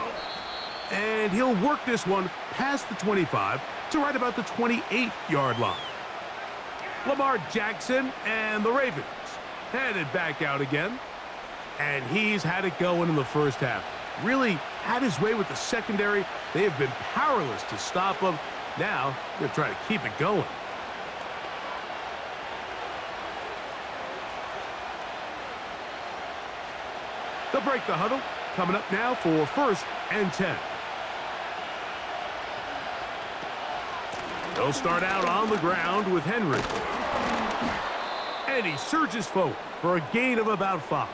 And he'll work this one past the 25 to right about the 28-yard line. Lamar Jackson and the Ravens headed back out again. And he's had it going in the first half. Really had his way with the secondary. They have been powerless to stop him. Now they're trying to keep it going. They'll break the huddle. Coming up now for 1st and 10. They'll start out on the ground with Henry. And he surges forward for a gain of about 5.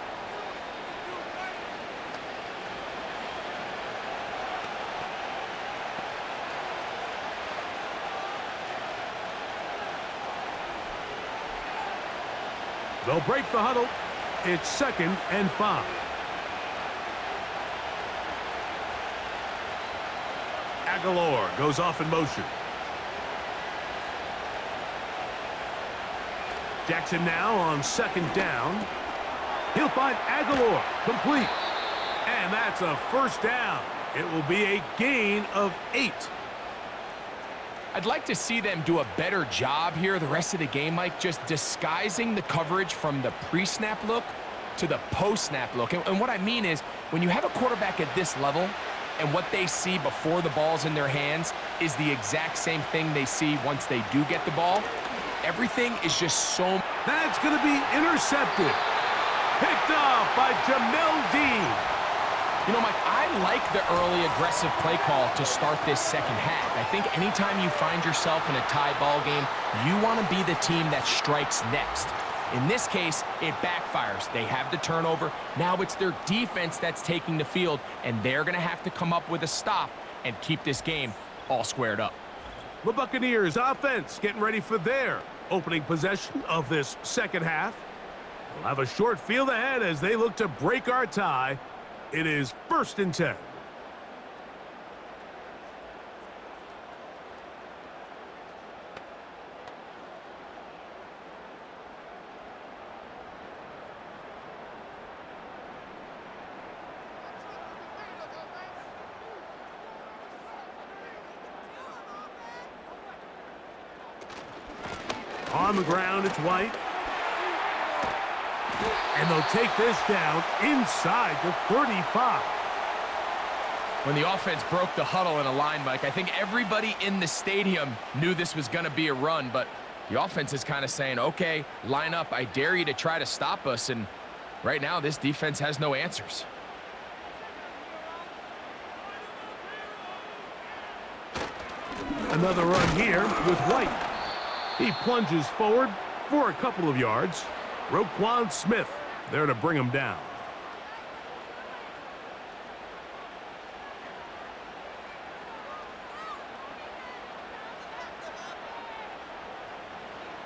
They'll break the huddle. It's 2nd and 5. Aguilar goes off in motion. Jackson now on 2nd down. He'll find Aguilar complete. And that's a first down. It will be a gain of 8. I'd like to see them do a better job here the rest of the game, Mike, just disguising the coverage from the pre-snap look to the post-snap look. And what I mean is, when you have a quarterback at this level and what they see before the ball's in their hands is the exact same thing they see once they do get the ball, everything is just so... That's going to be intercepted. Picked off by Jamel Dean. You know, Mike, I like the early aggressive play call to start this second half. I think anytime you find yourself in a tie ball game, you want to be the team that strikes next. In this case, it backfires. They have the turnover. Now it's their defense that's taking the field, and they're going to have to come up with a stop and keep this game all squared up. The Buccaneers offense getting ready for their opening possession of this second half. We'll have a short field ahead as they look to break our tie. It is 1st and 10. On the ground, it's White. And they'll take this down inside the 35. When the offense broke the huddle in a line, Mike, I think everybody in the stadium knew this was going to be a run, but the offense is kind of saying, okay, line up. I dare you to try to stop us, and right now this defense has no answers. Another run here with White. He plunges forward for a couple of yards. Roquan Smith there to bring him down.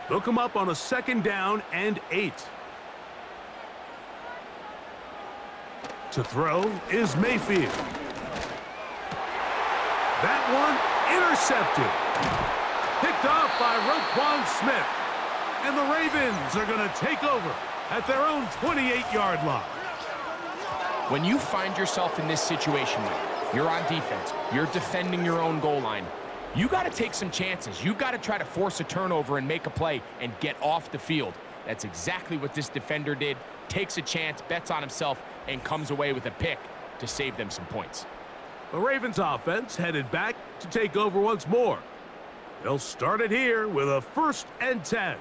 They'll come up on a 2nd down and 8. To throw is Mayfield. That one intercepted. Picked off by Roquan Smith. And the Ravens are going to take over at their own 28-yard line. When you find yourself in this situation, Mike, you're on defense, you're defending your own goal line, you got to take some chances. You've got to try to force a turnover and make a play and get off the field. That's exactly what this defender did. Takes a chance, bets on himself, and comes away with a pick to save them some points. The Ravens offense headed back to take over once more. They'll start it here with a 1st and 10.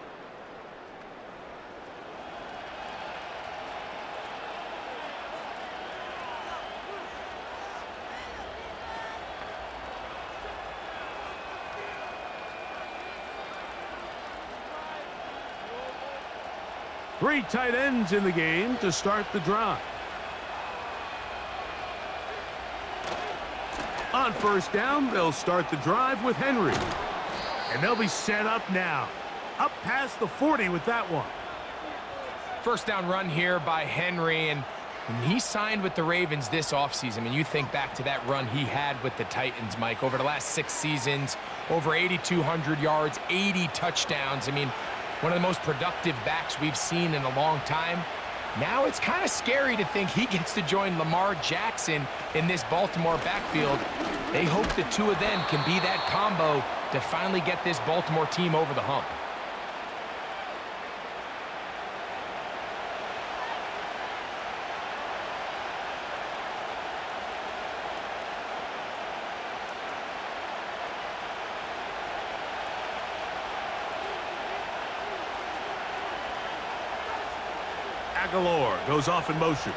Three tight ends in the game to start the drive. On 1st down, they'll start the drive with Henry. And they'll be set up now. Up past the 40 with that one. 1st down run here by Henry, and when he signed with the Ravens this offseason, I mean, you think back to that run he had with the Titans, Mike, over the last 6 seasons, over 8,200 yards, 80 touchdowns. I mean, one of the most productive backs we've seen in a long time. Now it's kind of scary to think he gets to join Lamar Jackson in this Baltimore backfield. They hope the two of them can be that combo to finally get this Baltimore team over the hump. Aguilar goes off in motion.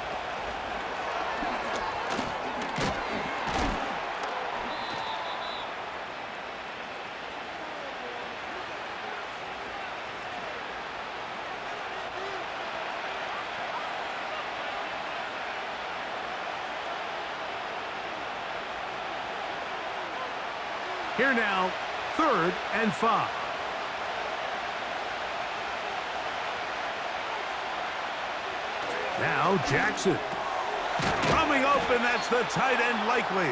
Here now, 3rd and 5. Now Jackson. Coming open, that's the tight end likely.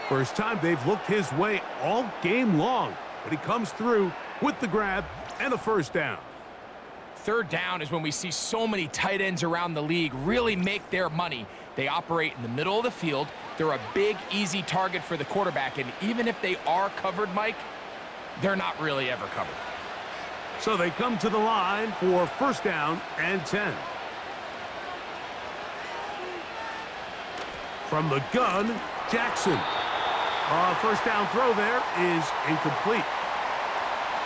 First time they've looked his way all game long, but he comes through with the grab and a 1st down. 3rd down is when we see so many tight ends around the league really make their money. They operate in the middle of the field. They're a big, easy target for the quarterback, and even if they are covered, Mike, they're not really ever covered. So they come to the line for 1st down and 10. From the gun, Jackson. 1st down throw there is incomplete.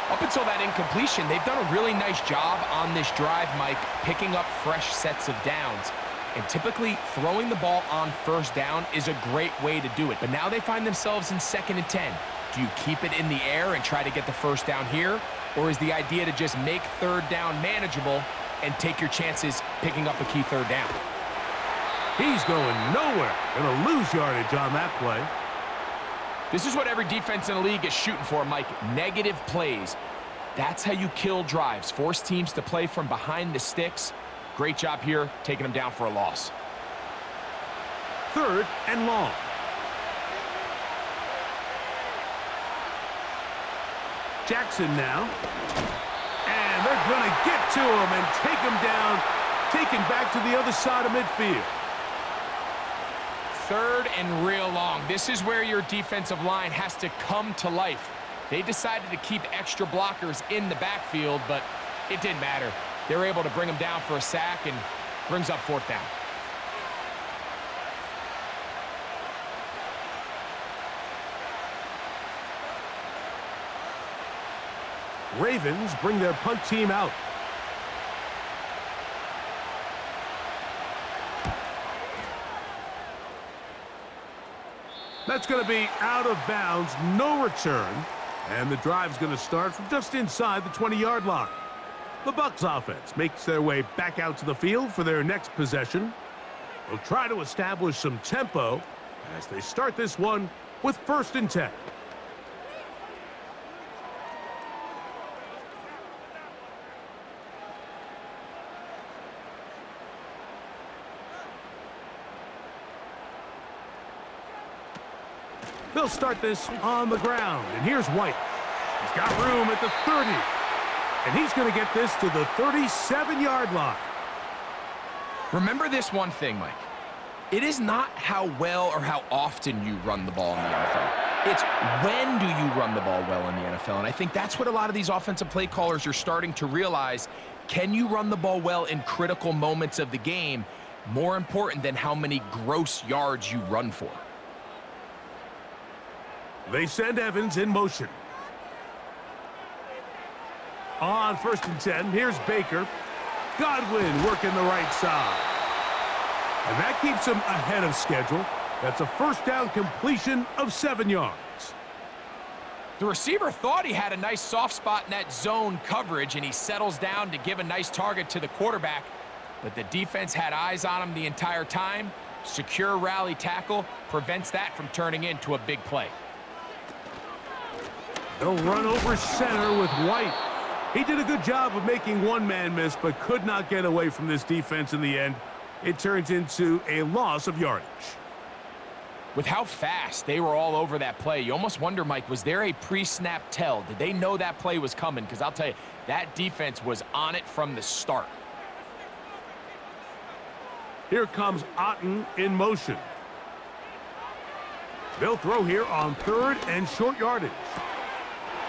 Up until that incompletion, they've done a really nice job on this drive, Mike, picking up fresh sets of downs. And typically, throwing the ball on 1st down is a great way to do it. But now they find themselves in 2nd and 10. Do you keep it in the air and try to get the 1st down here? Or is the idea to just make 3rd down manageable and take your chances picking up a key 3rd down? He's going nowhere. Going to lose yardage on that play. This is what every defense in the league is shooting for, Mike. Negative plays. That's how you kill drives. Force teams to play from behind the sticks. Great job here, taking them down for a loss. 3rd and long. Jackson now. And they're going to get to him and take him down, taken back to the other side of midfield. 3rd and real long. This is where your defensive line has to come to life. They decided to keep extra blockers in the backfield, but it didn't matter. They were able to bring him down for a sack and brings up 4th down. Ravens bring their punt team out. That's going to be out of bounds, no return. And the drive's going to start from just inside the 20-yard line. The Bucs offense makes their way back out to the field for their next possession. They'll try to establish some tempo as they start this one with 1st and 10. They'll start this on the ground, and here's White. He's got room at the 30, and he's going to get this to the 37-yard line. Remember this one thing, Mike. It is not how well or how often you run the ball in the NFL. It's when do you run the ball well in the NFL, and I think that's what a lot of these offensive play callers are starting to realize. Can you run the ball well in critical moments of the game? More important than how many gross yards you run for. They send Evans in motion. On 1st and 10, here's Baker. Godwin working the right side. And that keeps him ahead of schedule. That's a 1st down completion of 7 yards. The receiver thought he had a nice soft spot in that zone coverage, and he settles down to give a nice target to the quarterback. But the defense had eyes on him the entire time. Secure rally tackle prevents that from turning into a big play. They'll run over center with White. He did a good job of making one man miss, but could not get away from this defense in the end. It turns into a loss of yardage. With how fast they were all over that play, you almost wonder, Mike, was there a pre-snap tell? Did they know that play was coming? Because I'll tell you, that defense was on it from the start. Here comes Otten in motion. They'll throw here on 3rd and short yardage.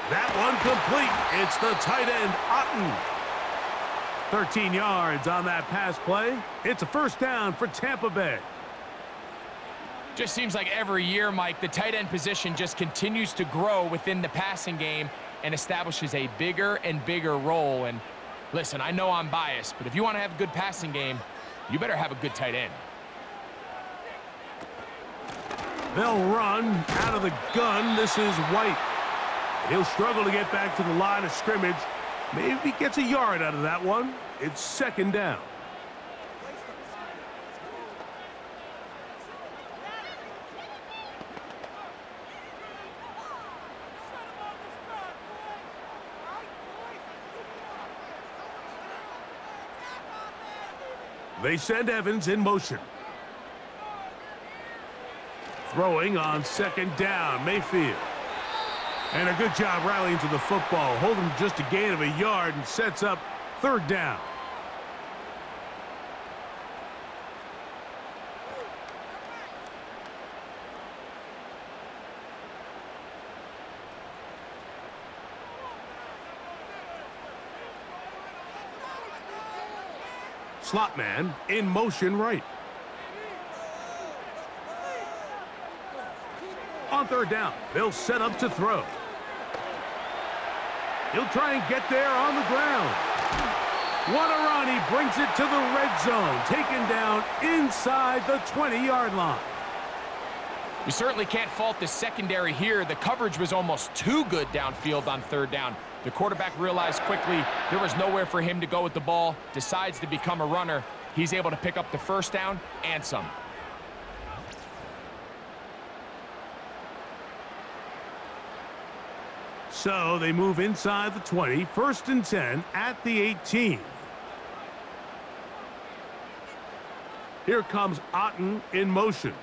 That one complete. It's the tight end, Otten. 13 yards on that pass play. It's a 1st down for Tampa Bay. Just seems like every year, Mike, the tight end position just continues to grow within the passing game and establishes a bigger and bigger role. And listen, I know I'm biased, but if you want to have a good passing game, you better have a good tight end. They'll run out of the gun. This is White. He'll struggle to get back to the line of scrimmage. Maybe he gets a yard out of that one. It's 2nd down. They send Evans in motion. Throwing on 2nd down, Mayfield. And a good job rallying to the football, holding just a gain of a yard and sets up 3rd down. Slot man in motion right. On 3rd down, they'll set up to throw. He'll try and get there on the ground. What a run. He brings it to the red zone, taken down inside the 20-yard line. You certainly can't fault the secondary here. The coverage was almost too good downfield on 3rd down. The quarterback realized quickly there was nowhere for him to go with the ball, decides to become a runner. He's able to pick up the 1st down and some. So they move inside the 20, 1st and 10 at the 18. Here comes Otten in motion.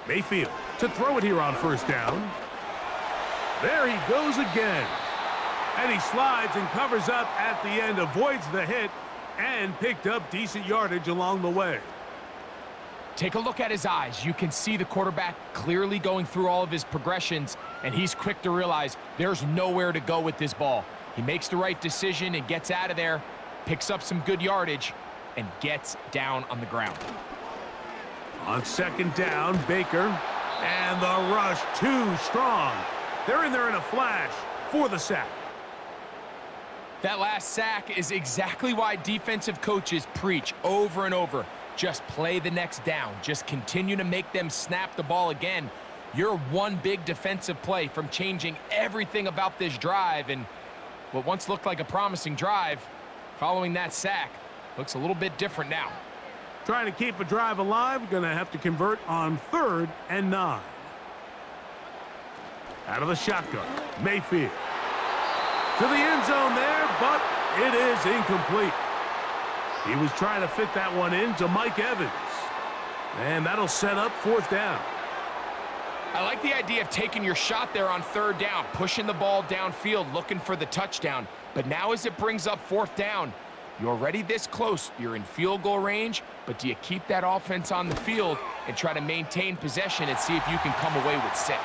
Mayfield to throw it here on 1st down. There he goes again. And he slides and covers up at the end, avoids the hit, and picked up decent yardage along the way. Take a look at his eyes. You can see the quarterback clearly going through all of his progressions, and he's quick to realize there's nowhere to go with this ball. He makes the right decision and gets out of there, picks up some good yardage, and gets down on the ground. On 2nd down, Baker, and the rush too strong. They're in there in a flash for the sack. That last sack is exactly why defensive coaches preach over and over. Just play the next down. Just continue to make them snap the ball again. You're one big defensive play from changing everything about this drive, and what once looked like a promising drive, following that sack, looks a little bit different now. Trying to keep a drive alive, going to have to convert on 3rd and 9. Out of the shotgun, Mayfield. To the end zone there, but it is incomplete. He was trying to fit that one into Mike Evans. And that'll set up 4th down. I like the idea of taking your shot there on 3rd down, pushing the ball downfield, looking for the touchdown. But now as it brings up 4th down, you're already this close. You're in field goal range, but do you keep that offense on the field and try to maintain possession and see if you can come away with 6?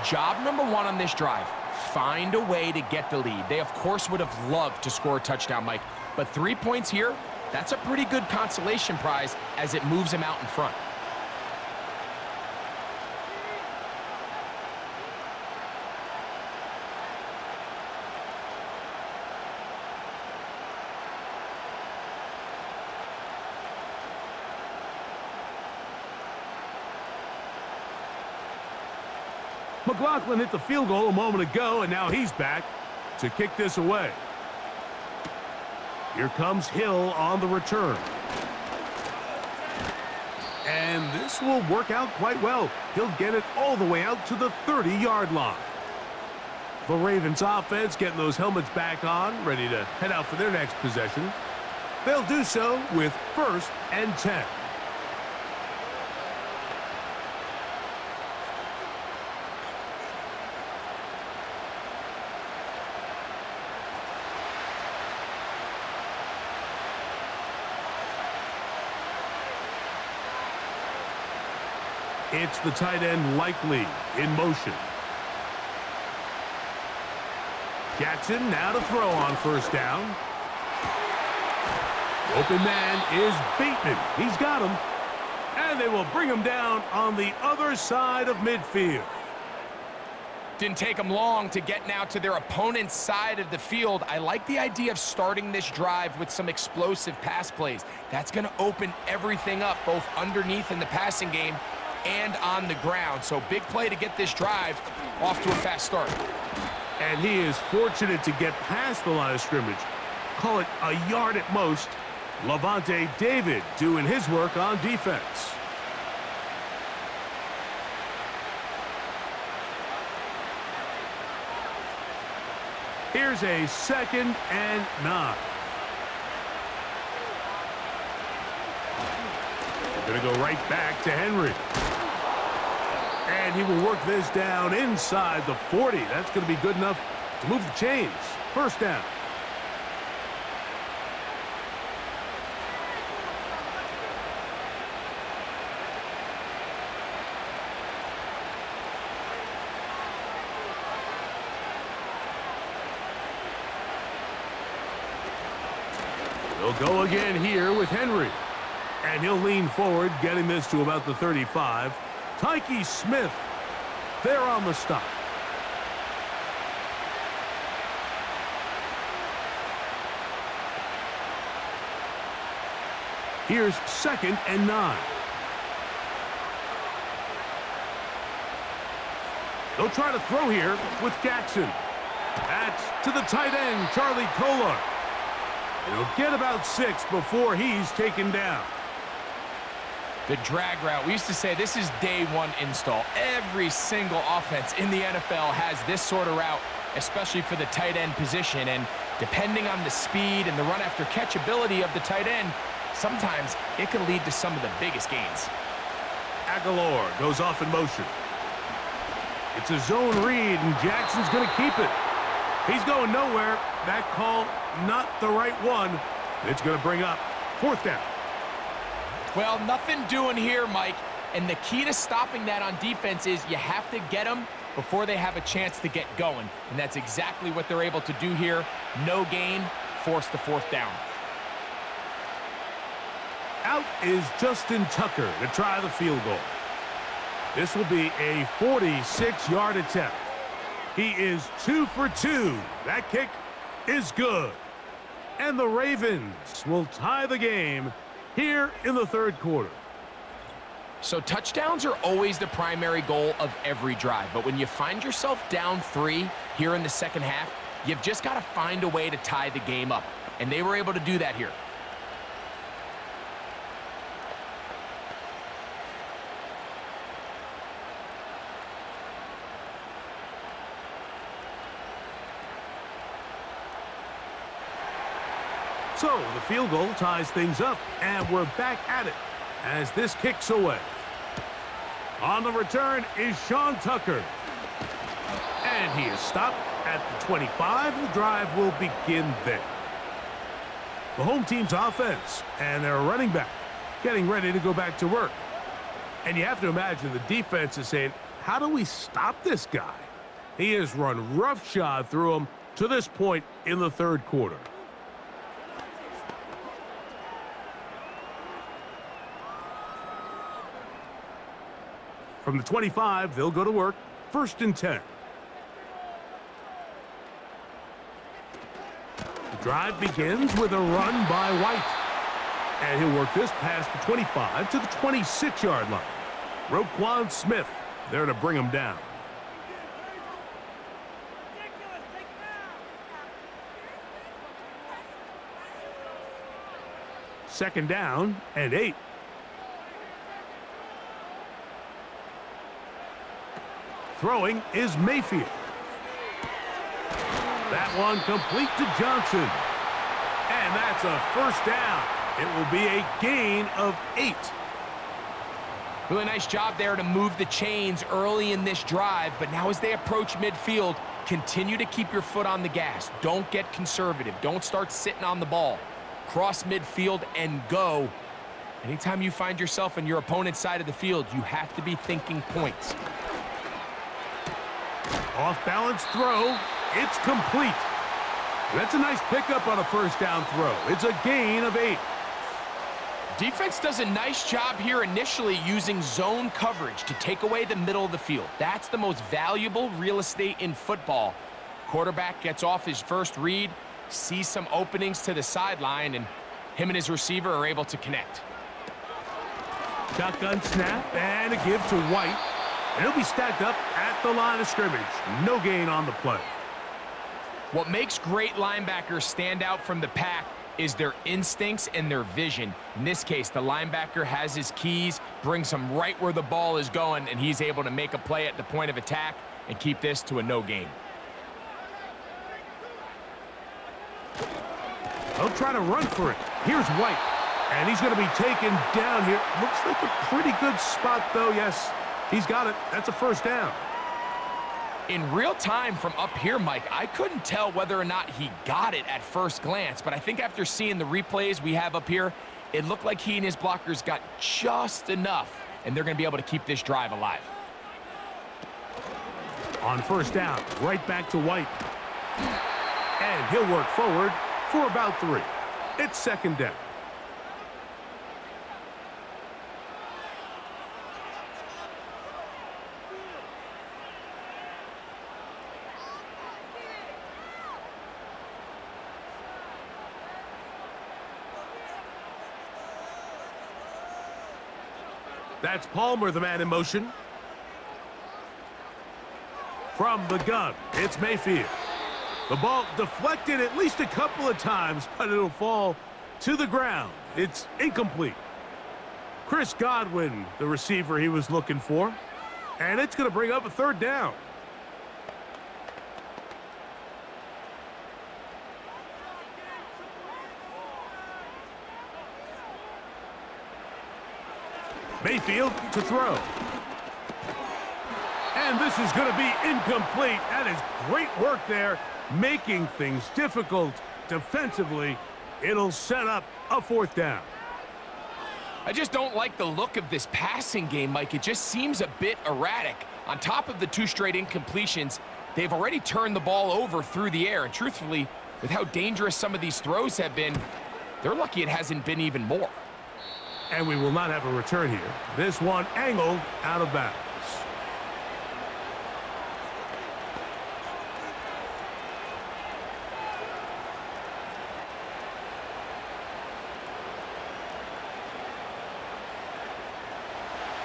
Job number 1 on this drive, find a way to get the lead. They, of course, would have loved to score a touchdown, Mike, but 3 points here, that's a pretty good consolation prize as it moves them out in front. McLaughlin hit the field goal a moment ago, and now he's back to kick this away. Here comes Hill on the return. And this will work out quite well. He'll get it all the way out to the 30-yard line. The Ravens offense getting those helmets back on, ready to head out for their next possession. They'll do so with 1st and 10. It's the tight end Likely in motion. Jackson now to throw on 1st down. Open man is Bateman. He's got him. And they will bring him down on the other side of midfield. Didn't take them long to get now to their opponent's side of the field. I like the idea of starting this drive with some explosive pass plays. That's going to open everything up, both underneath in the passing game and on the ground. So big play to get this drive off to a fast start. And he is fortunate to get past the line of scrimmage. Call it a yard at most. Levante David doing his work on defense. Here's a 2nd and 9. We're going to go right back to Henry. And he will work this down inside the 40. That's going to be good enough to move the chains. 1st down. They'll go again here with Henry. And he'll lean forward, getting this to about the 35. Tyke Smith there on the stop. Here's 2nd and 9. They'll try to throw here with Jackson. That's to the tight end, Charlie Kolar. He'll get about 6 before he's taken down. The drag route. We used to say this is day one install. Every single offense in the NFL has this sort of route, especially for the tight end position. And depending on the speed and the run after catch ability of the tight end, sometimes it can lead to some of the biggest gains. Aguilar goes off in motion. It's a zone read, and Jackson's going to keep it. He's going nowhere. That call, not the right one. It's going to bring up 4th down. Well, nothing doing here, Mike. And the key to stopping that on defense is you have to get them before they have a chance to get going. And that's exactly what they're able to do here. No gain, force the 4th down. Out is Justin Tucker to try the field goal. This will be a 46-yard attempt. He is 2 for 2. That kick is good. And the Ravens will tie the game here in the 3rd quarter. So touchdowns are always the primary goal of every drive. But when you find yourself down 3 here in the 2nd half, you've just got to find a way to tie the game up. And they were able to do that here. So the field goal ties things up, and we're back at it as this kicks away. On the return is Sean Tucker. And he is stopped at the 25. The drive will begin there. The home team's offense and their running back getting ready to go back to work. And you have to imagine the defense is saying, how do we stop this guy? He has run roughshod through him to this point in the 3rd quarter. From the 25, they'll go to work. 1st and 10. The drive begins with a run by White. And he'll work this past the 25 to the 26-yard line. Roquan Smith there to bring him down. Second down and 8. Throwing is Mayfield. That one complete to Johnson. And that's a 1st down. It will be a gain of 8. Really nice job there to move the chains early in this drive. But now as they approach midfield, continue to keep your foot on the gas. Don't get conservative. Don't start sitting on the ball. Cross midfield and go. Anytime you find yourself on your opponent's side of the field, you have to be thinking points. Off-balance throw. It's complete. That's a nice pickup on a 1st down throw. It's a gain of 8. Defense does a nice job here initially using zone coverage to take away the middle of the field. That's the most valuable real estate in football. Quarterback gets off his first read, sees some openings to the sideline, and him and his receiver are able to connect. Shotgun snap and a give to White. And he'll be stacked up at the line of scrimmage. No gain on the play. What makes great linebackers stand out from the pack is their instincts and their vision. In this case, the linebacker has his keys, brings him right where the ball is going, and he's able to make a play at the point of attack and keep this to a no gain. They'll try to run for it. Here's White. And he's going to be taken down here. Looks like a pretty good spot, though. Yes, he's got it. That's a 1st down. In real time from up here, Mike, I couldn't tell whether or not he got it at first glance, but I think after seeing the replays we have up here, it looked like he and his blockers got just enough, and they're going to be able to keep this drive alive. On 1st down, right back to White. And he'll work forward for about 3. It's 2nd down. That's Palmer, the man in motion. From the gun, it's Mayfield. The ball deflected at least a couple of times, but it'll fall to the ground. It's incomplete. Chris Godwin, the receiver he was looking for. And it's going to bring up a third down. Mayfield to throw. And this is going to be incomplete. That is great work there, making things difficult defensively. It'll set up a fourth down. I just don't like the look of this passing game, Mike. It just seems a bit erratic. On top of the 2 straight incompletions, they've already turned the ball over through the air. And truthfully, with how dangerous some of these throws have been, they're lucky it hasn't been even more. And we will not have a return here. This one angled out of bounds.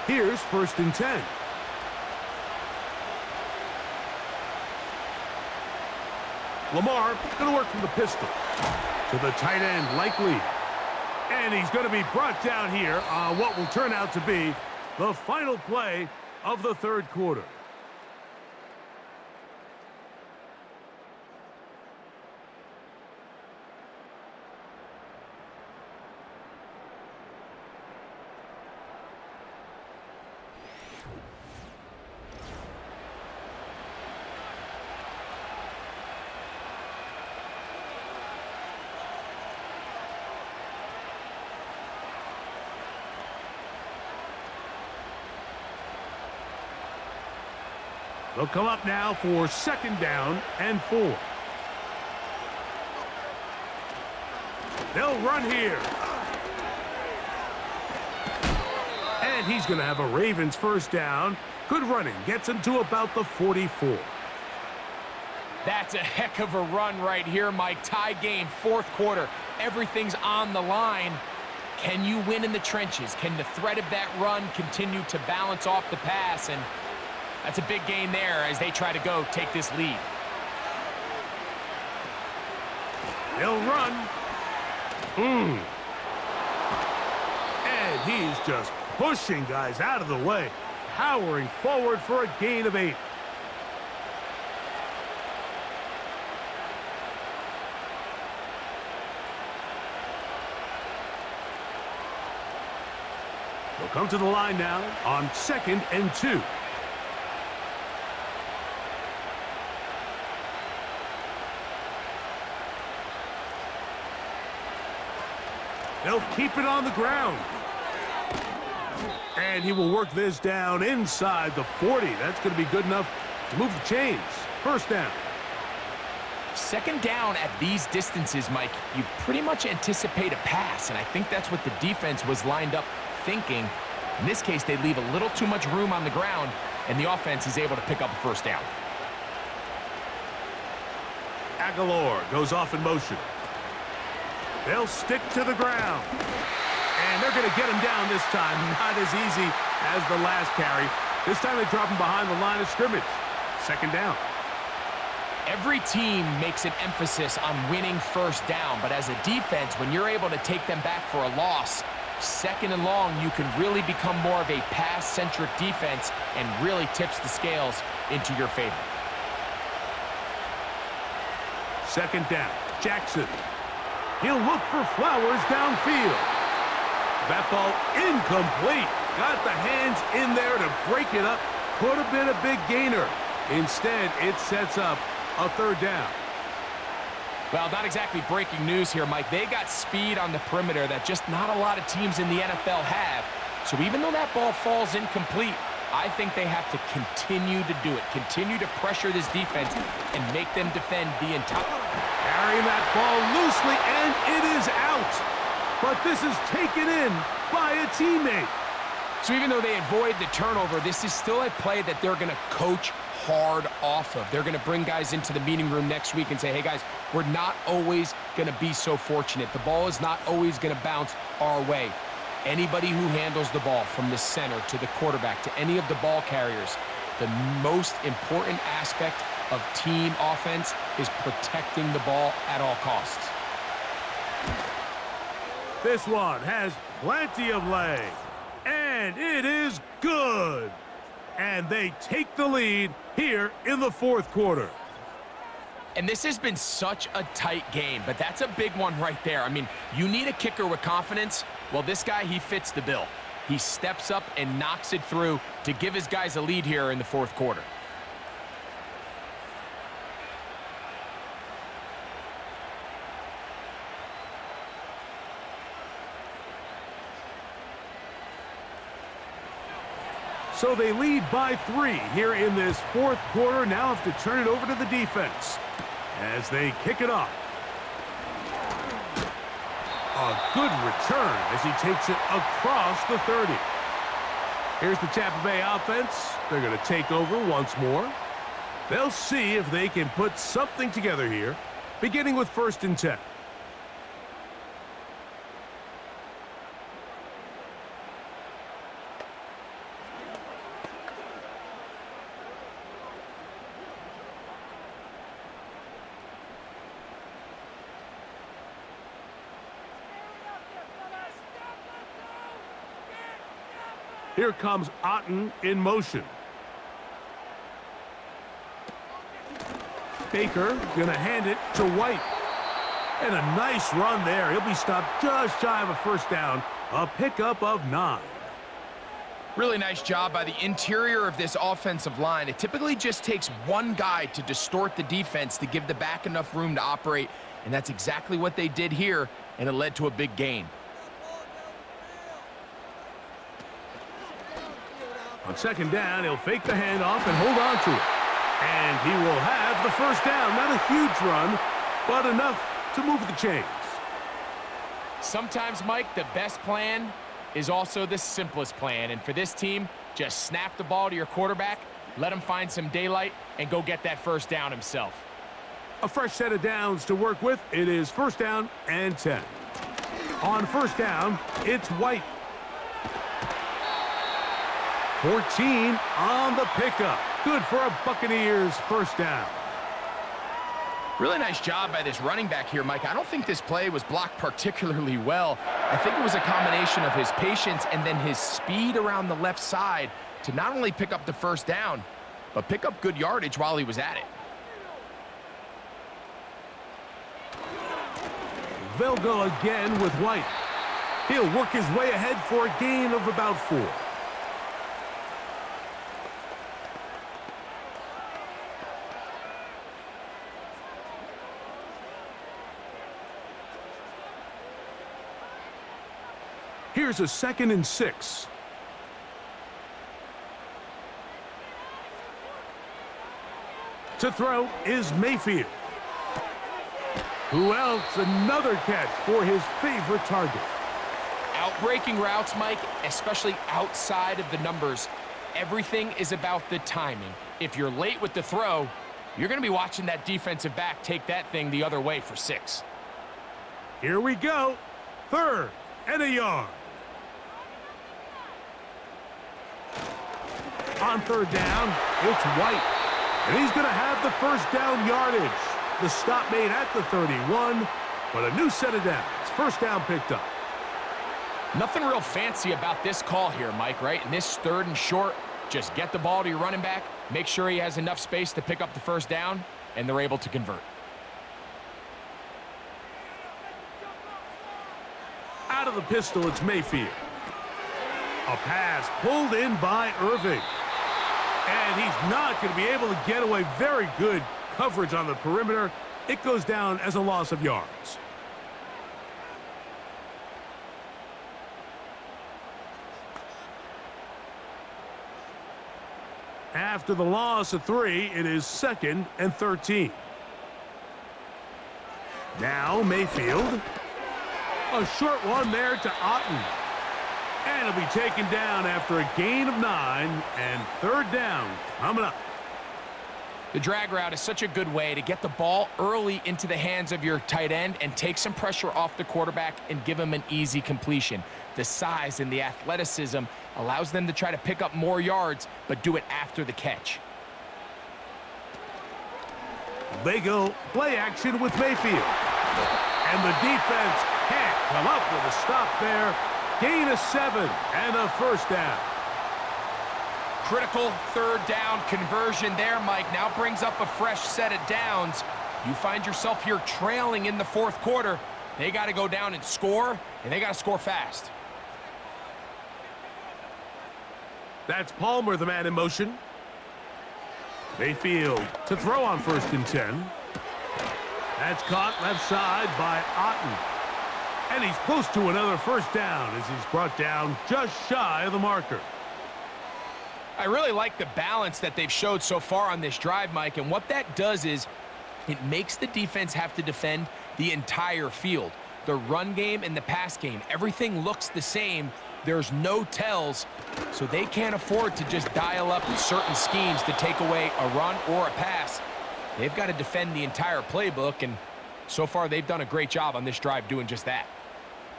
Here's 1st and 10. Lamar going to work from the pistol. To the tight end, likely. And he's going to be brought down here on what will turn out to be the final play of the 3rd quarter. They'll come up now for 2nd down and 4. They'll run here. And he's going to have a Ravens 1st down. Good running. Gets him to about the 44. That's a heck of a run right here, Mike. Tie game, 4th quarter. Everything's on the line. Can you win in the trenches? Can the threat of that run continue to balance off the pass? And that's a big gain there as they try to go take this lead. They'll run. And he's just pushing guys out of the way, powering forward for a gain of 8. They'll come to the line now on 2nd and 2. They'll keep it on the ground. And he will work this down inside the 40. That's going to be good enough to move the chains. 1st down. 2nd down at these distances, Mike, you pretty much anticipate a pass, and I think that's what the defense was lined up thinking. In this case, they leave a little too much room on the ground, and the offense is able to pick up a 1st down. Aguilar goes off in motion. They'll stick to the ground. And they're going to get him down this time. Not as easy as the last carry. This time they drop him behind the line of scrimmage. 2nd down. Every team makes an emphasis on winning 1st down, but as a defense, when you're able to take them back for a loss, 2nd and long, you can really become more of a pass-centric defense and really tips the scales into your favor. 2nd down. Jackson. He'll look for Flowers downfield. That ball incomplete. Got the hands in there to break it up. Could have been a big gainer. Instead, it sets up a 3rd down. Well, not exactly breaking news here, Mike. They got speed on the perimeter that just not a lot of teams in the NFL have. So even though that ball falls incomplete, I think they have to continue to do it. Continue to pressure this defense and make them defend the entire... Carrying that ball loosely, and it is out. But this is taken in by a teammate. So even though they avoid the turnover, this is still a play that they're going to coach hard off of. They're going to bring guys into the meeting room next week and say, hey, guys, we're not always going to be so fortunate. The ball is not always going to bounce our way. Anybody who handles the ball from the center to the quarterback to any of the ball carriers, the most important aspect of team offense is protecting the ball at all costs. This one has plenty of leg. And it is good. And they take the lead here in the fourth quarter. And this has been such a tight game, but that's a big one right there. I mean, you need a kicker with confidence. Well, this guy, he fits the bill. He steps up and knocks it through to give his guys a lead here in the fourth quarter. So they lead by 3 here in this fourth quarter. Now have to turn it over to the defense as they kick it off. A good return as he takes it across the 30. Here's the Tampa Bay offense. They're going to take over once more. They'll see if they can put something together here, beginning with 1st and 10. Here comes Otten in motion. Baker gonna hand it to White. And a nice run there. He'll be stopped just shy of a first down. A pickup of 9. Really nice job by the interior of this offensive line. It typically just takes one guy to distort the defense to give the back enough room to operate, and that's exactly what they did here, and it led to a big gain. On 2nd down, he'll fake the handoff and hold on to it. And he will have the first down. Not a huge run, but enough to move the chains. Sometimes, Mike, the best plan is also the simplest plan. And for this team, just snap the ball to your quarterback, let him find some daylight, and go get that first down himself. A fresh set of downs to work with. It is 1st down and 10. On 1st down, it's White. 14 on the pickup. Good for a Buccaneers first down. Really nice job by this running back here, Mike. I don't think this play was blocked particularly well. I think it was a combination of his patience and then his speed around the left side to not only pick up the first down, but pick up good yardage while he was at it. They'll go again with White. He'll work his way ahead for a gain of about 4. Here's a 2nd and 6. To throw is Mayfield. Who else? Another catch for his favorite target. Outbreaking routes, Mike, especially outside of the numbers, everything is about the timing. If you're late with the throw, you're going to be watching that defensive back take that thing the other way for 6. Here we go. 3rd and a yard. On 3rd down, it's White. And he's going to have the first down yardage. The stop made at the 31, but a new set of downs. First down picked up. Nothing real fancy about this call here, Mike, right? In this 3rd and short, just get the ball to your running back, make sure he has enough space to pick up the first down, and they're able to convert. Out of the pistol, it's Mayfield. A pass pulled in by Irving. And he's not going to be able to get away. Very good coverage on the perimeter. It goes down as a loss of yards. After the loss of 3, it is 2nd and 13. Now Mayfield. A short one there to Otten. And it'll be taken down after a gain of 9, and 3rd down coming up. The drag route is such a good way to get the ball early into the hands of your tight end and take some pressure off the quarterback and give him an easy completion. The size and the athleticism allows them to try to pick up more yards, but do it after the catch. They go play action with Mayfield. And the defense can't come up with a stop there. gain of 7 and a first down. Critical third down conversion there, Mike. Now brings up a fresh set of downs. You find yourself here trailing in the fourth quarter. They got to go down and score, and they got to score fast. That's Palmer, the man in motion. Mayfield to throw on 1st and 10. That's caught left side by Otten. And he's close to another first down as he's brought down just shy of the marker. I really like the balance that they've showed so far on this drive, Mike, and what that does is it makes the defense have to defend the entire field. The run game and the pass game, everything looks the same. There's no tells, so they can't afford to just dial up certain schemes to take away a run or a pass. They've got to defend the entire playbook, and so far they've done a great job on this drive doing just that.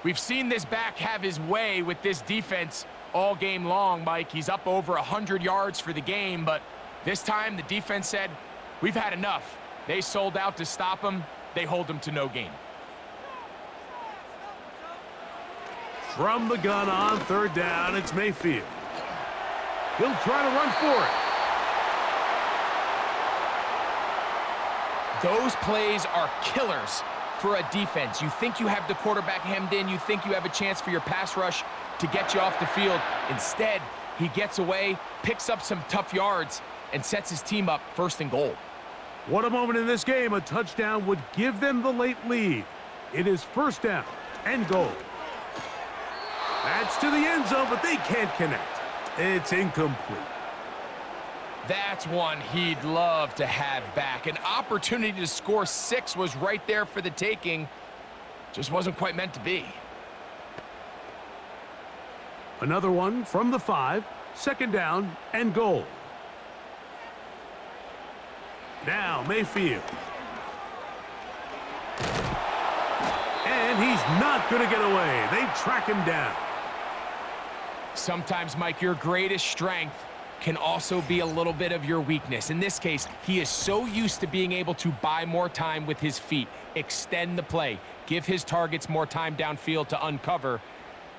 We've seen this back have his way with this defense all game long, Mike. He's up over 100 yards for the game, but this time the defense said, we've had enough. They sold out to stop him. They hold him to no gain. From the gun on 3rd down, it's Mayfield. He'll try to run for it. Those plays are killers for a defense. You think you have the quarterback hemmed in. You think you have a chance for your pass rush to get you off the field. Instead, he gets away, picks up some tough yards, and sets his team up 1st and goal. What a moment in this game. A touchdown would give them the late lead. It is 1st down and goal. That's to the end zone, but they can't connect. It's incomplete. That's one he'd love to have back. An opportunity to score 6 was right there for the taking. Just wasn't quite meant to be. Another one from the 5, 2nd down and goal. Now Mayfield. And he's not going to get away. They track him down. Sometimes, Mike, your greatest strength can also be a little bit of your weakness. In this case, he is so used to being able to buy more time with his feet, extend the play, give his targets more time downfield to uncover.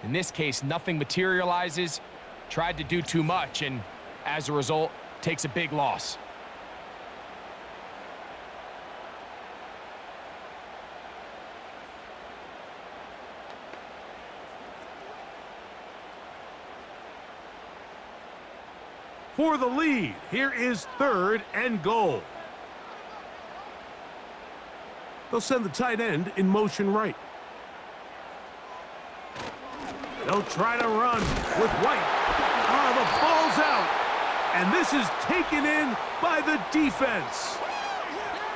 In this case, nothing materializes, tried to do too much, and as a result, takes a big loss. For the lead, here is 3rd and goal. They'll send the tight end in motion right. They'll try to run with White. Oh, the ball's out. And this is taken in by the defense.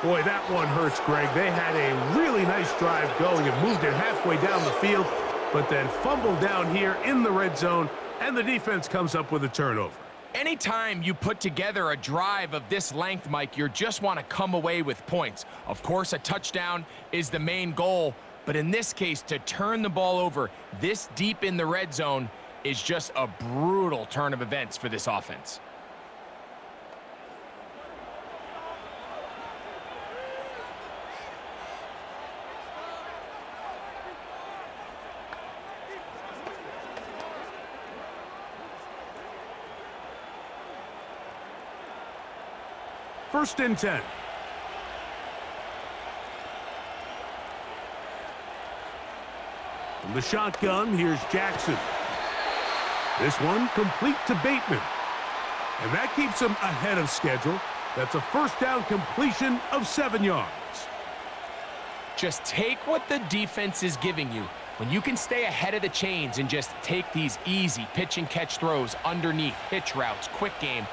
Boy, that one hurts, Greg. They had a really nice drive going and moved it halfway down the field, but then fumbled down here in the red zone, and the defense comes up with a turnover. Anytime you put together a drive of this length, Mike, you just want to come away with points. Of course, a touchdown is the main goal, but in this case, to turn the ball over this deep in the red zone is just a brutal turn of events for this offense. First and 10. From the shotgun, here's Jackson. This one complete to Bateman. And that keeps him ahead of schedule. That's a 1st down completion of 7 yards. Just take what the defense is giving you. When you can stay ahead of the chains and just take these easy pitch and catch throws underneath, hitch routes, quick game,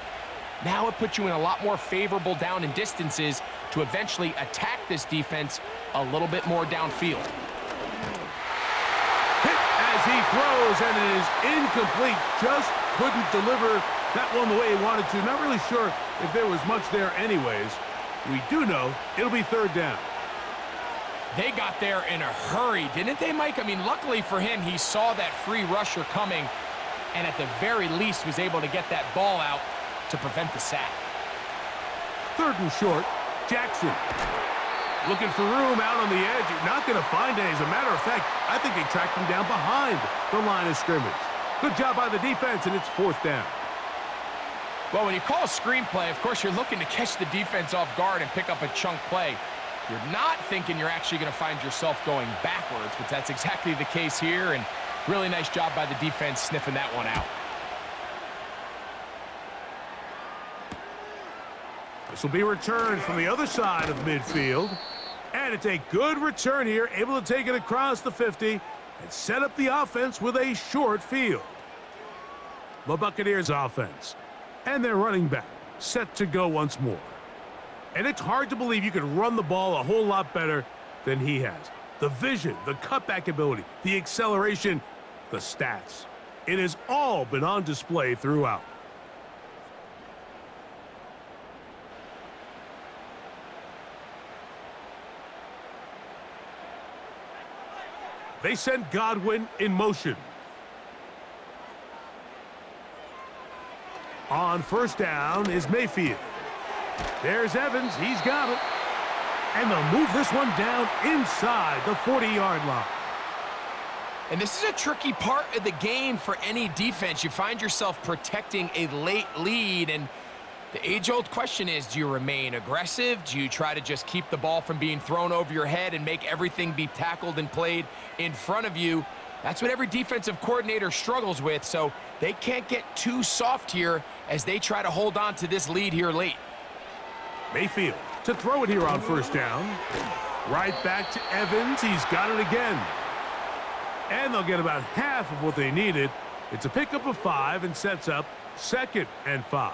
now it puts you in a lot more favorable down and distances to eventually attack this defense a little bit more downfield. Hit as he throws, and it is incomplete. Just couldn't deliver that one the way he wanted to. Not really sure if there was much there anyways. We do know it'll be 3rd down. They got there in a hurry, didn't they, Mike? I mean, luckily for him, he saw that free rusher coming, and at the very least was able to get that ball out to prevent the sack. 3rd and short, Jackson. Looking for room out on the edge. You're not going to find any. As a matter of fact, I think they tracked him down behind the line of scrimmage. Good job by the defense, and it's 4th down. Well, when you call a screenplay, of course, you're looking to catch the defense off guard and pick up a chunk play. You're not thinking you're actually going to find yourself going backwards, but that's exactly the case here, and really nice job by the defense sniffing that one out. This will be returned from the other side of midfield. And it's a good return here, able to take it across the 50 and set up the offense with a short field. The Buccaneers offense and their running back set to go once more. And it's hard to believe you could run the ball a whole lot better than he has. The vision, the cutback ability, the acceleration, the stats. It has all been on display throughout. They send Godwin in motion. On 1st down is Mayfield. There's Evans. He's got it. And they'll move this one down inside the 40-yard line. And this is a tricky part of the game for any defense. You find yourself protecting a late lead, and the age-old question is, do you remain aggressive? Do you try to just keep the ball from being thrown over your head and make everything be tackled and played in front of you? That's what every defensive coordinator struggles with, so they can't get too soft here as they try to hold on to this lead here late. Mayfield to throw it here on 1st down. Right back to Evans. He's got it again. And they'll get about half of what they needed. It's a pickup of 5 and sets up 2nd and 5.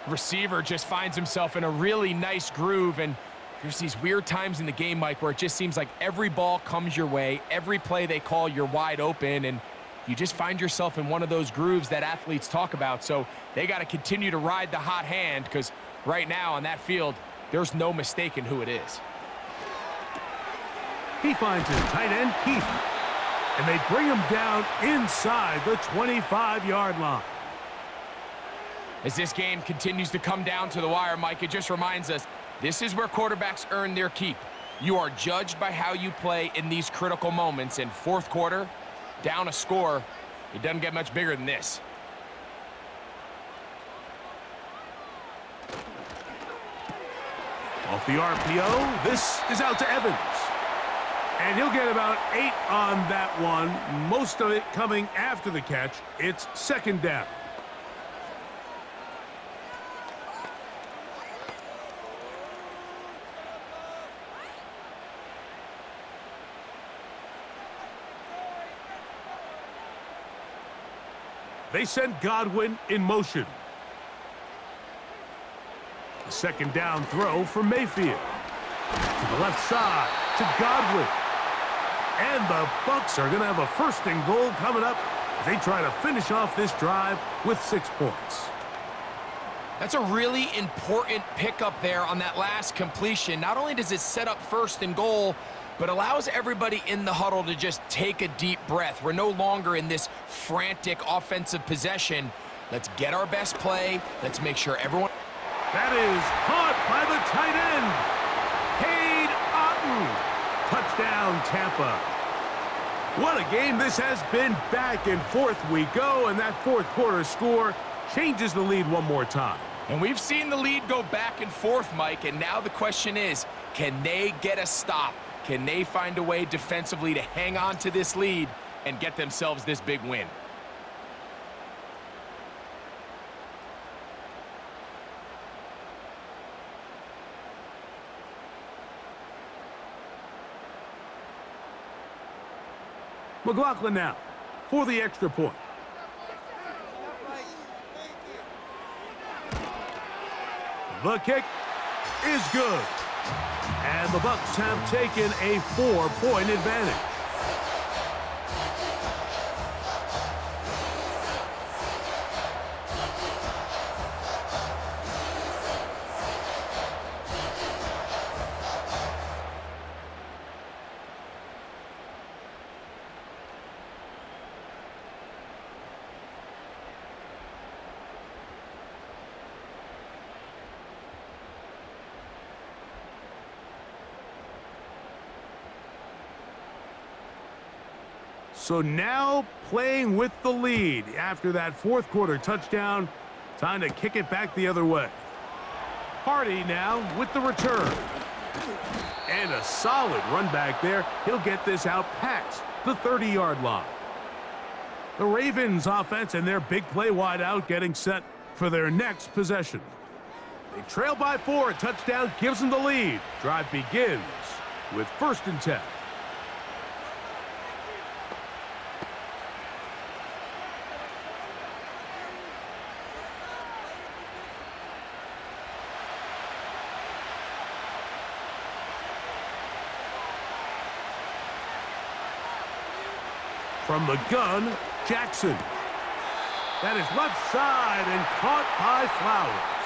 Receiver just finds himself in a really nice groove, and there's these weird times in the game, Mike, where it just seems like every ball comes your way, every play they call, you're wide open, and you just find yourself in one of those grooves that athletes talk about. So they got to continue to ride the hot hand, because right now on that field, there's no mistaking who it is. He finds his tight end, Keith, and they bring him down inside the 25-yard line. As this game continues to come down to the wire, Mike, it just reminds us, this is where quarterbacks earn their keep. You are judged by how you play in these critical moments. In 4th quarter, down a score, it doesn't get much bigger than this. Off the RPO, this is out to Evans. And he'll get about 8 on that one, most of it coming after the catch. It's 2nd down. They send Godwin in motion. A 2nd down throw for Mayfield. To the left side, to Godwin. And the Bucs are going to have a 1st and goal coming up as they try to finish off this drive with 6 points. That's a really important pickup there on that last completion. Not only does it set up 1st and goal, but allows everybody in the huddle to just take a deep breath. We're no longer in this frantic offensive possession. Let's get our best play. Let's make sure everyone... That is caught by the tight end, Cade Otton. Touchdown, Tampa. What a game this has been. Back and forth we go, and that 4th quarter score changes the lead one more time. And we've seen the lead go back and forth, Mike, and now the question is, can they get a stop? Can they find a way defensively to hang on to this lead and get themselves this big win? McLaughlin now for the extra point. The kick is good. And the Bucs have taken a 4-point advantage. So now playing with the lead after that fourth quarter touchdown. Time to kick it back the other way. Hardy now with the return. And a solid run back there. He'll get this out past the 30-yard line. The Ravens offense and their big play wide out getting set for their next possession. They trail by 4. A touchdown gives them the lead. Drive begins with 1st and 10. From the gun, Jackson. That is left side and caught by Flowers.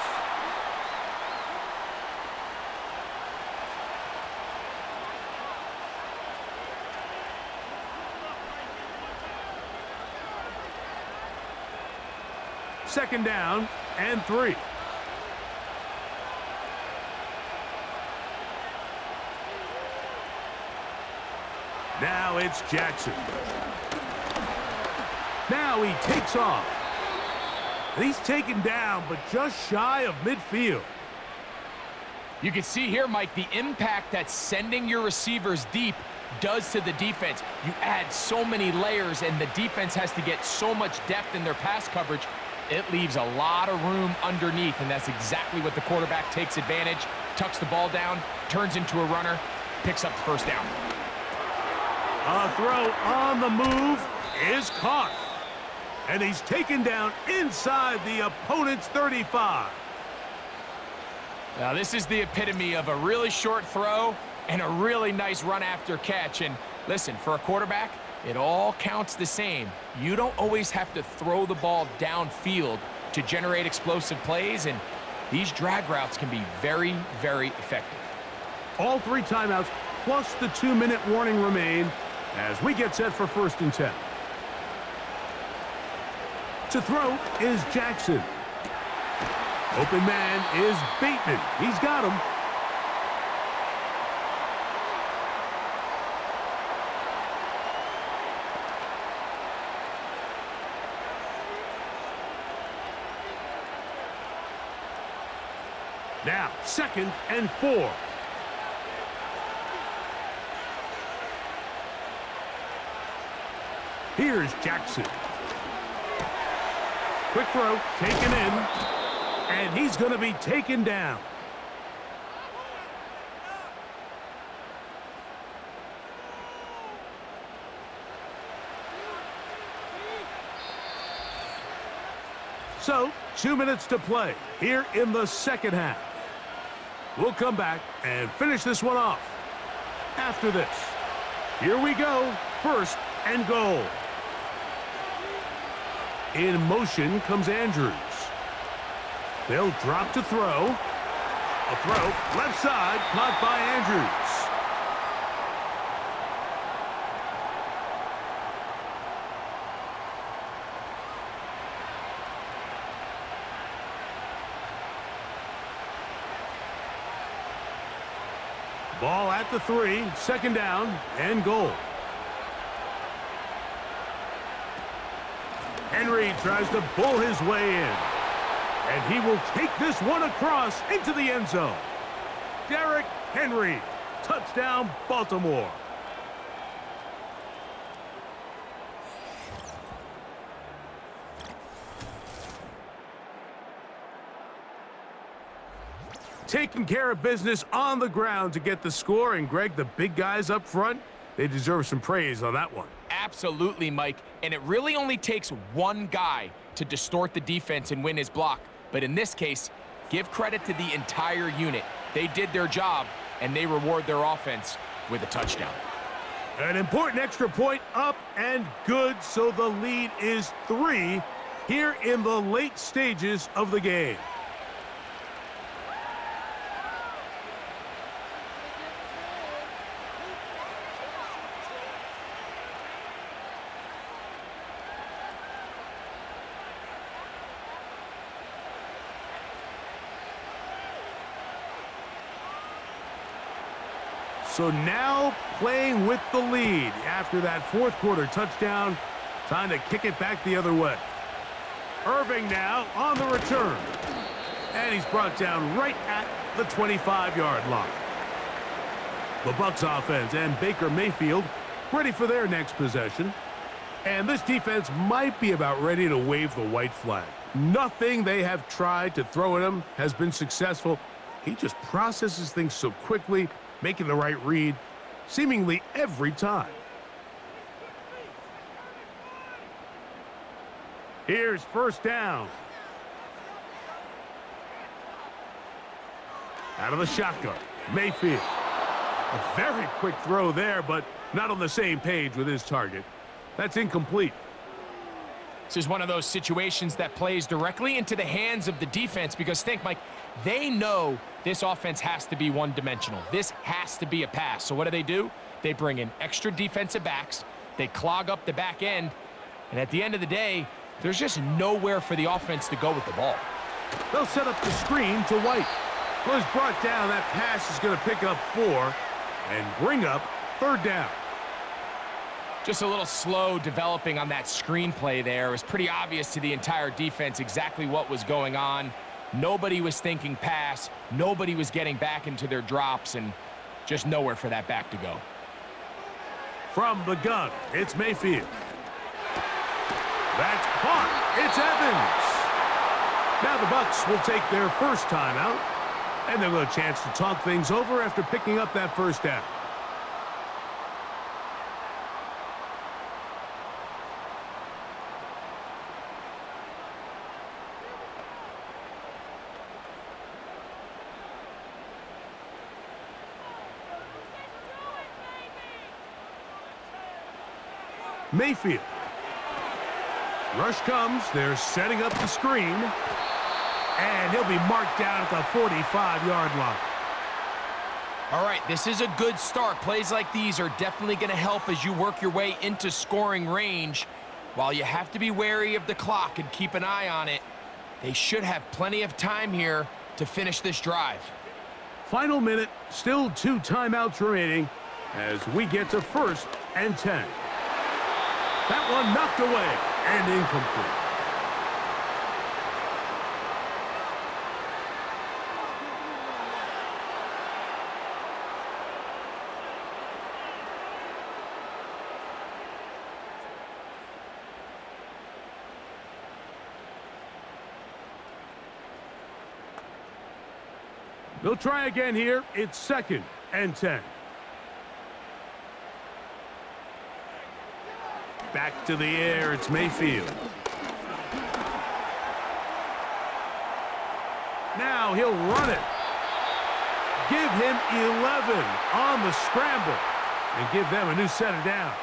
Second down and 3. Now it's Jackson. Now he takes off. He's taken down, but just shy of midfield. You can see here, Mike, the impact that sending your receivers deep does to the defense. You add so many layers, and the defense has to get so much depth in their pass coverage. It leaves a lot of room underneath, and that's exactly what the quarterback takes advantage, tucks the ball down, turns into a runner, picks up the first down. A throw on the move is caught. And he's taken down inside the opponent's 35. Now, this is the epitome of a really short throw and a really nice run after catch. And listen, for a quarterback, it all counts the same. You don't always have to throw the ball downfield to generate explosive plays, and these drag routes can be very, very effective. All 3 timeouts plus the 2-minute warning remain as we get set for 1st and 10. To throw is Jackson. Open man is Bateman. He's got him. Now, 2nd and 4. Here's Jackson. Quick throw, taken in, and he's going to be taken down. So, 2 minutes to play here in the second half. We'll come back and finish this one off after this. Here we go, 1st and goal. In motion comes Andrews. They'll drop to throw. A throw, left side, caught by Andrews. Ball at the 3, 2nd down and goal. Henry tries to bull his way in. And he will take this one across into the end zone. Derrick Henry, touchdown Baltimore. Taking care of business on the ground to get the score. And Greg, the big guys up front, they deserve some praise on that one. Absolutely, Mike. And it really only takes one guy to distort the defense and win his block. But in this case, give credit to the entire unit. They did their job, and they reward their offense with a touchdown. An important extra point up and good, so the lead is 3 here in the late stages of the game. So now playing with the lead after that fourth quarter touchdown. Time to kick it back the other way. Irving now on the return. And he's brought down right at the 25-yard line. The Bucs offense and Baker Mayfield ready for their next possession. And this defense might be about ready to wave the white flag. Nothing they have tried to throw at him has been successful. He just processes things so quickly, making the right read seemingly every time. Here's first down. Out of the shotgun, Mayfield. A very quick throw there, but not on the same page with his target. That's incomplete. This is one of those situations that plays directly into the hands of the defense because think, Mike, they know this offense has to be one-dimensional. This has to be a pass. So what do? They bring in extra defensive backs. They clog up the back end. And at the end of the day, there's just nowhere for the offense to go with the ball. They'll set up the screen to White. Well, he's brought down. That pass is going to pick up 4 and bring up third down. Just a little slow developing on that screenplay there. It was pretty obvious to the entire defense exactly what was going on. Nobody was thinking pass. Nobody was getting back into their drops, and just nowhere for that back to go. From the gun, it's Mayfield. That's caught. It's Evans. Now the Bucs will take their first timeout, and they'll get a chance to talk things over after picking up that first down. Mayfield. Rush comes. They're setting up the screen. And he'll be marked down at the 45-yard line. All right, this is a good start. Plays like these are definitely going to help as you work your way into scoring range. While you have to be wary of the clock and keep an eye on it, they should have plenty of time here to finish this drive. Final minute, still 2 timeouts remaining as we get to 1st and 10. That one knocked away and incomplete. They'll try again here. It's 2nd and 10. Back to the air, it's Mayfield. Now he'll run it. Give him 11 on the scramble and give them a new set of downs.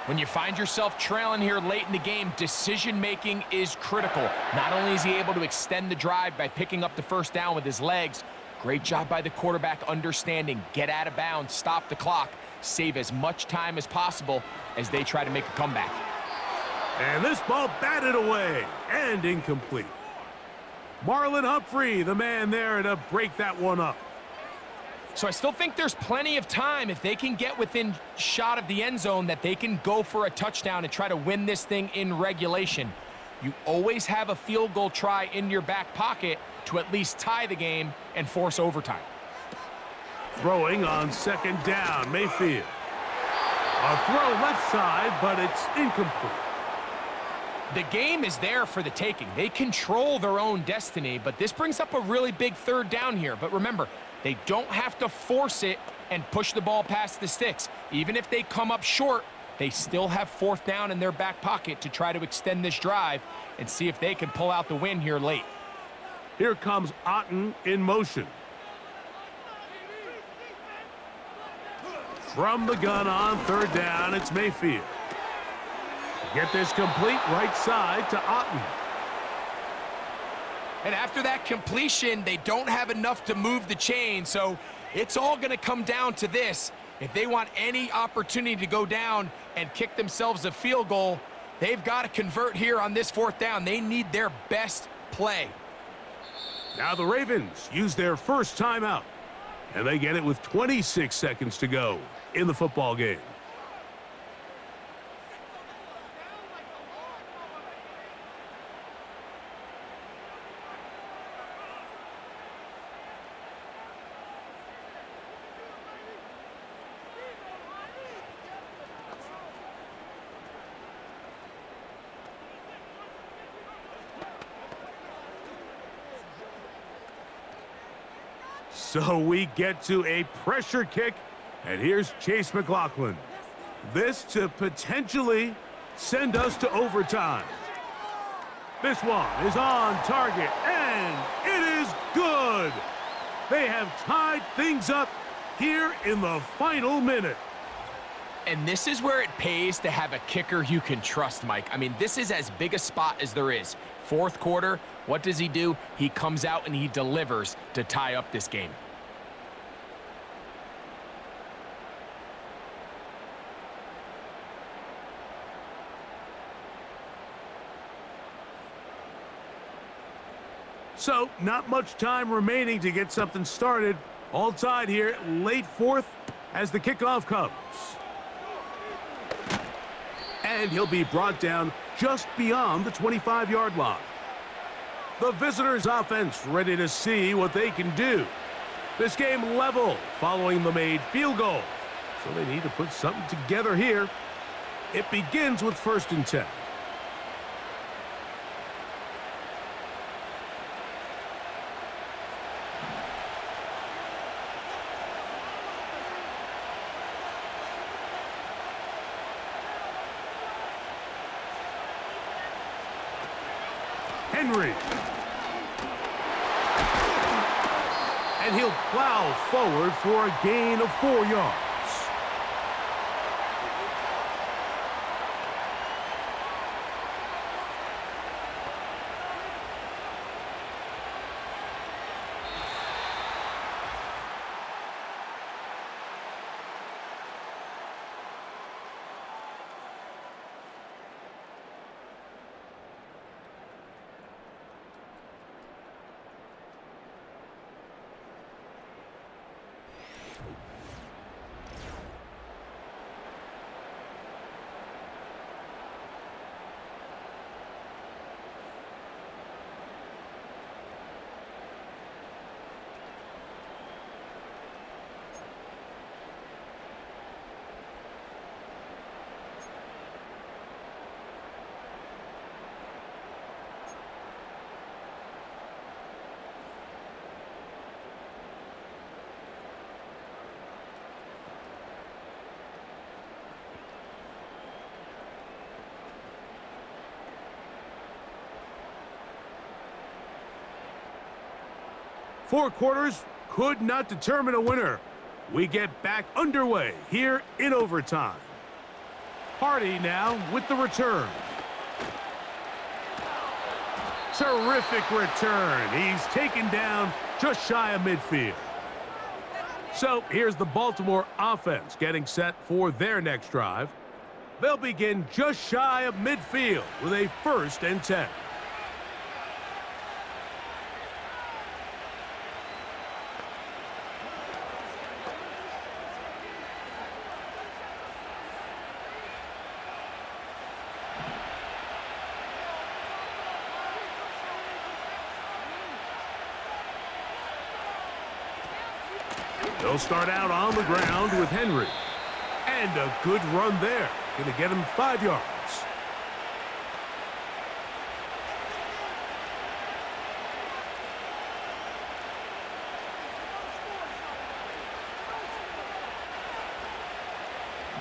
When you find yourself trailing here late in the game, decision-making is critical. Not only is he able to extend the drive by picking up the first down with his legs, great job by the quarterback understanding, get out of bounds, stop the clock, save as much time as possible as they try to make a comeback. And this ball batted away and incomplete. Marlon Humphrey, the man there to break that one up. So I still think there's plenty of time if they can get within shot of the end zone that they can go for a touchdown and try to win this thing in regulation. You always have a field goal try in your back pocket to at least tie the game and force overtime. Throwing on 2nd down, Mayfield. A throw left side, but it's incomplete. The game is there for the taking. They control their own destiny, but this brings up a really big 3rd down here. But remember, they don't have to force it and push the ball past the sticks. Even if they come up short, they still have 4th down in their back pocket to try to extend this drive and see if they can pull out the win here late. Here comes Otten in motion. From the gun on 3rd down, it's Mayfield. Get this complete right side to Otten. And after that completion, they don't have enough to move the chain, so it's all going to come down to this. If they want any opportunity to go down and kick themselves a field goal, they've got to convert here on this 4th down. They need their best play. Now the Ravens use their first timeout. And they get it with 26 seconds to go in the football game. So we get to a pressure kick, and here's Chase McLaughlin. This to potentially send us to overtime. This one is on target, and it is good. They have tied things up here in the final minute. And this is where it pays to have a kicker you can trust, Mike. I mean, this is as big a spot as there is. Fourth quarter, what does he do? He comes out and he delivers to tie up this game. So, not much time remaining to get something started. All tied here, late fourth, as the kickoff comes. And he'll be brought down just beyond the 25-yard line. The visitors' offense ready to see what they can do. This game level following the made field goal. So they need to put something together here. It begins with 1st and 10. Henry. And he'll plow forward for a gain of 4 yards. Four quarters could not determine a winner. We get back underway here in overtime. Hardy now with the return. Terrific return. He's taken down just shy of midfield. So here's the Baltimore offense getting set for their next drive. They'll begin just shy of midfield with a 1st and 10. They'll start out on the ground with Henry. And a good run there. Going to get him 5 yards.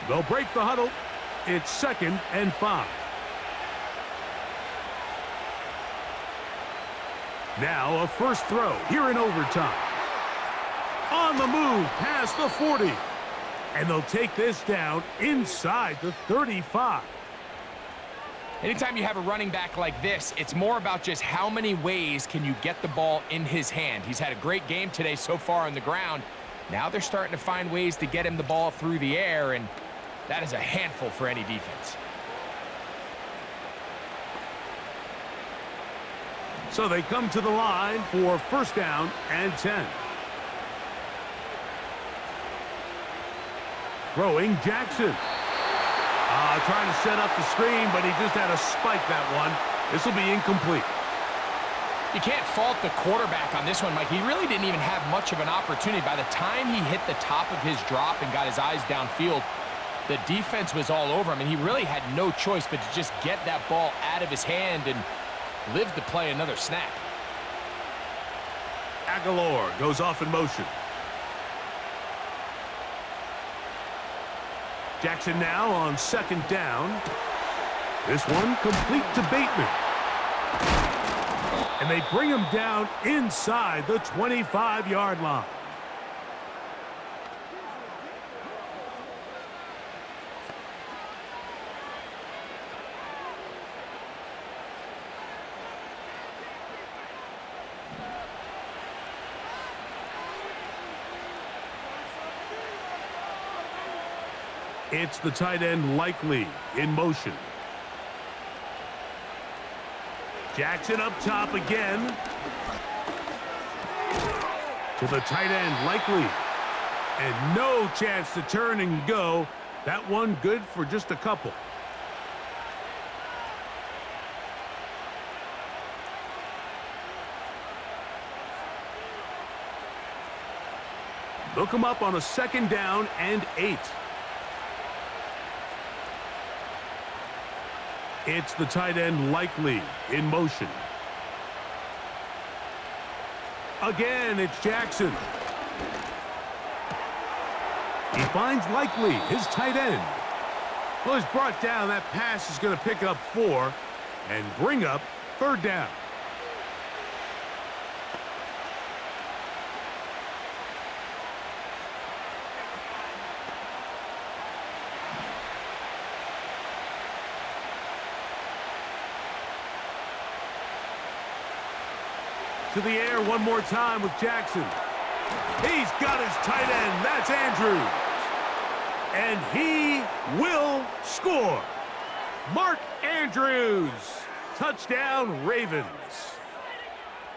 They'll break the huddle. It's 2nd and 5. Now a first throw here in overtime. On the move past the 40. And they'll take this down inside the 35. Anytime you have a running back like this, it's more about just how many ways can you get the ball in his hand. He's had a great game today so far on the ground. Now they're starting to find ways to get him the ball through the air, and that is a handful for any defense. So they come to the line for 1st down and 10. throwing Jackson. Trying to set up the screen, but he just had to spike that one. This will be incomplete. You can't fault the quarterback on this one, Mike. He really didn't even have much of an opportunity. By the time he hit the top of his drop and got his eyes downfield, the defense was all over him, and he really had no choice but to just get that ball out of his hand and live to play another snap. Aguilar goes off in motion. Jackson now on second down. This one complete to Bateman. And they bring him down inside the 25-yard line. It's the tight end Likely in motion. Jackson up top again. To the tight end Likely. And no chance to turn and go. That one good for just a couple. Look him up on a second down and 8. It's the tight end Likely in motion. Again, it's Jackson. He finds Likely, his tight end. Well, he's brought down. That pass is going to pick up 4 and bring up third down. To the air one more time with Jackson. He's got his tight end. That's Andrews. And he will score. Mark Andrews. Touchdown, Ravens.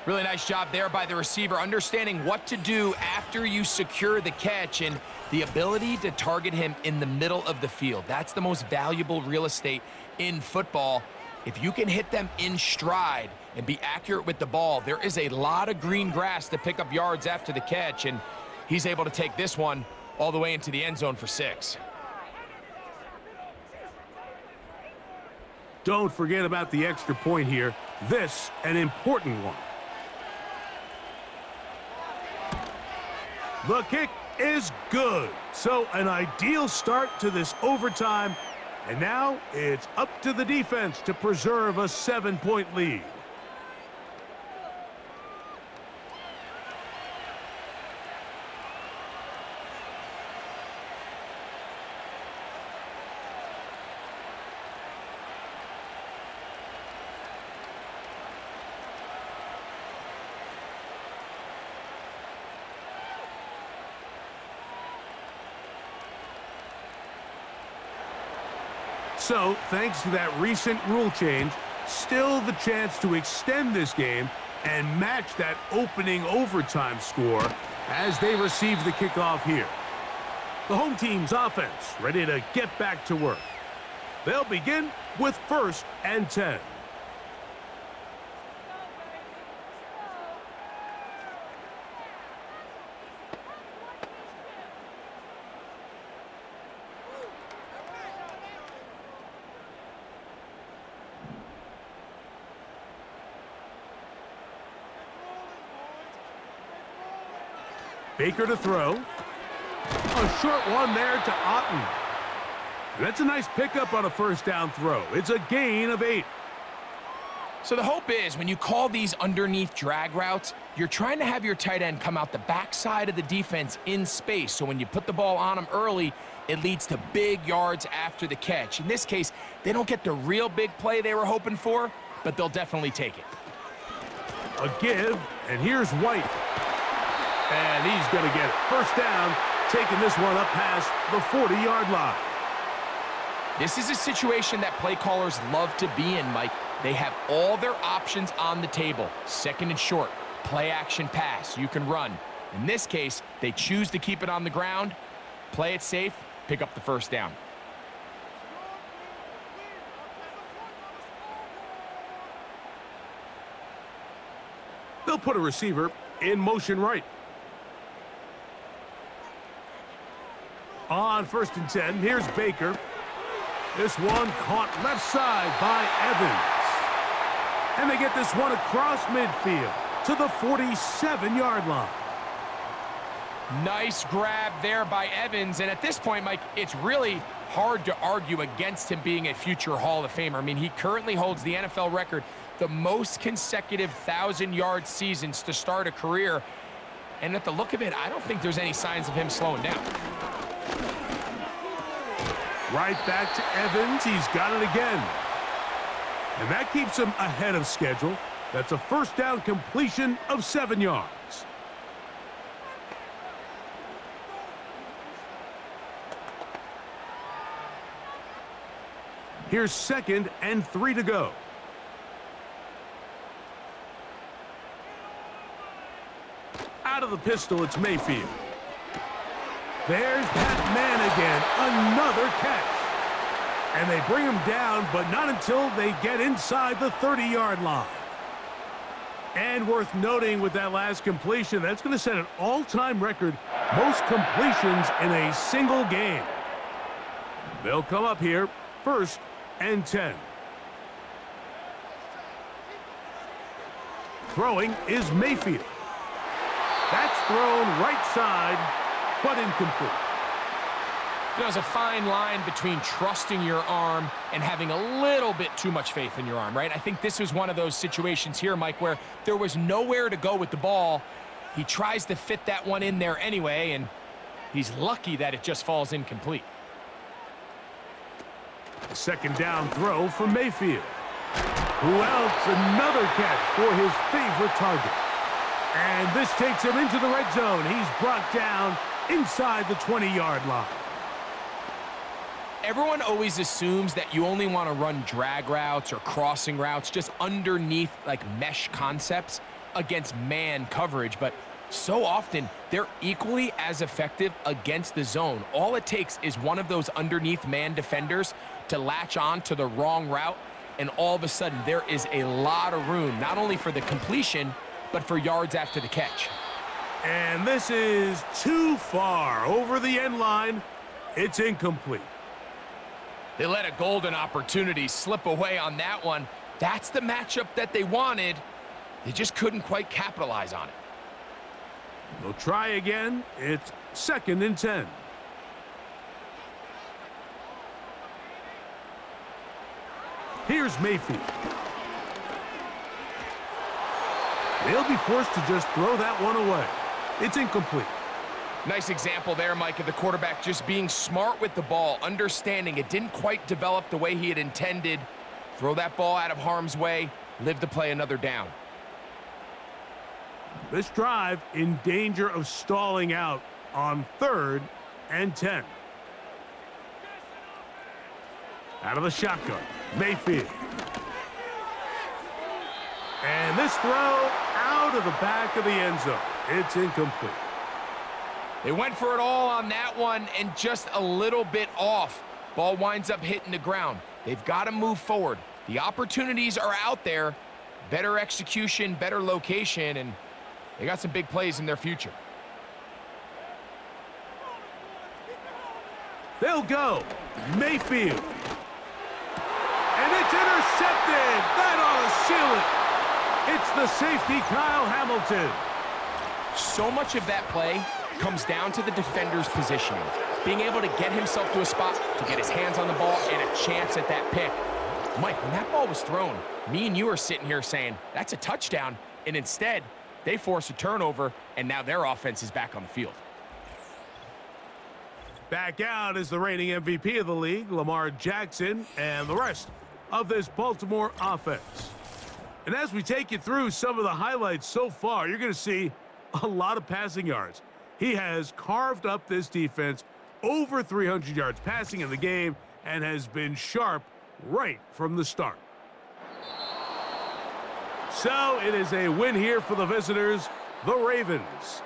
Really nice job there by the receiver, understanding what to do after you secure the catch and the ability to target him in the middle of the field. That's the most valuable real estate in football. If you can hit them in stride and be accurate with the ball, there is a lot of green grass to pick up yards after the catch, and he's able to take this one all the way into the end zone for 6. Don't forget about the extra point here. This, an important one. The kick is good. So an ideal start to this overtime. And now it's up to the defense to preserve a 7-point lead. So, thanks to that recent rule change, still the chance to extend this game and match that opening overtime score as they receive the kickoff here. The home team's offense ready to get back to work. They'll begin with 1st and 10. Baker to throw. A short one there to Otten. That's a nice pickup on a first down throw. It's a gain of 8. So the hope is when you call these underneath drag routes, you're trying to have your tight end come out the backside of the defense in space. So when you put the ball on him early, it leads to big yards after the catch. In this case, they don't get the real big play they were hoping for, but they'll definitely take it. A give, and here's White. And he's going to get it. First down, taking this one up past the 40-yard line. This is a situation that play callers love to be in, Mike. They have all their options on the table. 2nd and short, play action pass. You can run. In this case, they choose to keep it on the ground, play it safe, pick up the first down. They'll put a receiver in motion right. On 1st and 10, here's Baker. This one caught left side by Evans. And they get this one across midfield to the 47-yard line. Nice grab there by Evans. And at this point, Mike, it's really hard to argue against him being a future Hall of Famer. I mean, he currently holds the NFL record, the most consecutive 1,000-yard seasons to start a career. And at the look of it, I don't think there's any signs of him slowing down. Right back to Evans. He's got it again. And that keeps him ahead of schedule. That's a first down completion of 7 yards. Here's 2nd and 3 to go. Out of the pistol, it's Mayfield. There's that man again, another catch. And they bring him down, but not until they get inside the 30-yard line. And worth noting with that last completion, that's going to set an all-time record, most completions in a single game. They'll come up here, 1st and 10. Throwing is Mayfield. That's thrown right side, but incomplete. There's a fine line between trusting your arm and having a little bit too much faith in your arm, right? I think this was one of those situations here, Mike, where there was nowhere to go with the ball. He tries to fit that one in there anyway, and he's lucky that it just falls incomplete. A 2nd down throw for Mayfield. Who else? Another catch for his favorite target. And this takes him into the red zone. He's brought down inside the 20-yard line. Everyone always assumes that you only want to run drag routes or crossing routes just underneath like mesh concepts against man coverage, but so often they're equally as effective against the zone. All it takes is one of those underneath man defenders to latch on to the wrong route, and all of a sudden there is a lot of room, not only for the completion, but for yards after the catch. And this is too far over the end line. It's incomplete. They let a golden opportunity slip away on that one. That's the matchup that they wanted. They just couldn't quite capitalize on it. They'll try again. It's 2nd and 10. Here's Mayfield. They'll be forced to just throw that one away. It's incomplete. Nice example there, Mike, of the quarterback just being smart with the ball, understanding it didn't quite develop the way he had intended. Throw that ball out of harm's way, live to play another down. This drive in danger of stalling out on 3rd and 10. Out of the shotgun, Mayfield. And this throw out of the back of the end zone. It's incomplete. They went for it all on that one and just a little bit off. Ball winds up hitting the ground. They've got to move forward. The opportunities are out there. Better execution, better location, and they got some big plays in their future. They'll go. Mayfield. And it's intercepted. That ought to seal it. It's the safety, Kyle Hamilton. So much of that play comes down to the defender's positioning, being able to get himself to a spot to get his hands on the ball and a chance at that pick. Mike, when that ball was thrown, me and you are sitting here saying, that's a touchdown, and instead, they force a turnover, and now their offense is back on the field. Back out is the reigning MVP of the league, Lamar Jackson, and the rest of this Baltimore offense. And as we take you through some of the highlights so far, you're going to see a lot of passing yards. He has carved up this defense, over 300 yards passing in the game, and has been sharp right from the start. So it is a win here for the visitors, the Ravens.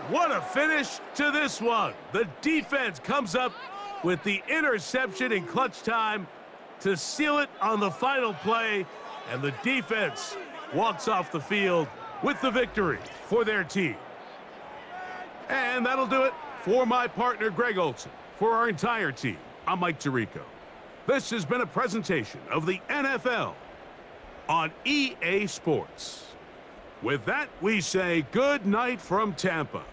What a finish to this one. The defense comes up with the interception in clutch time to seal it on the final play, and the defense walks off the field with the victory for their team. And that'll do it for my partner, Greg Olson. For our entire team, I'm Mike Tirico. This has been a presentation of the NFL on EA Sports. With that, we say good night from Tampa.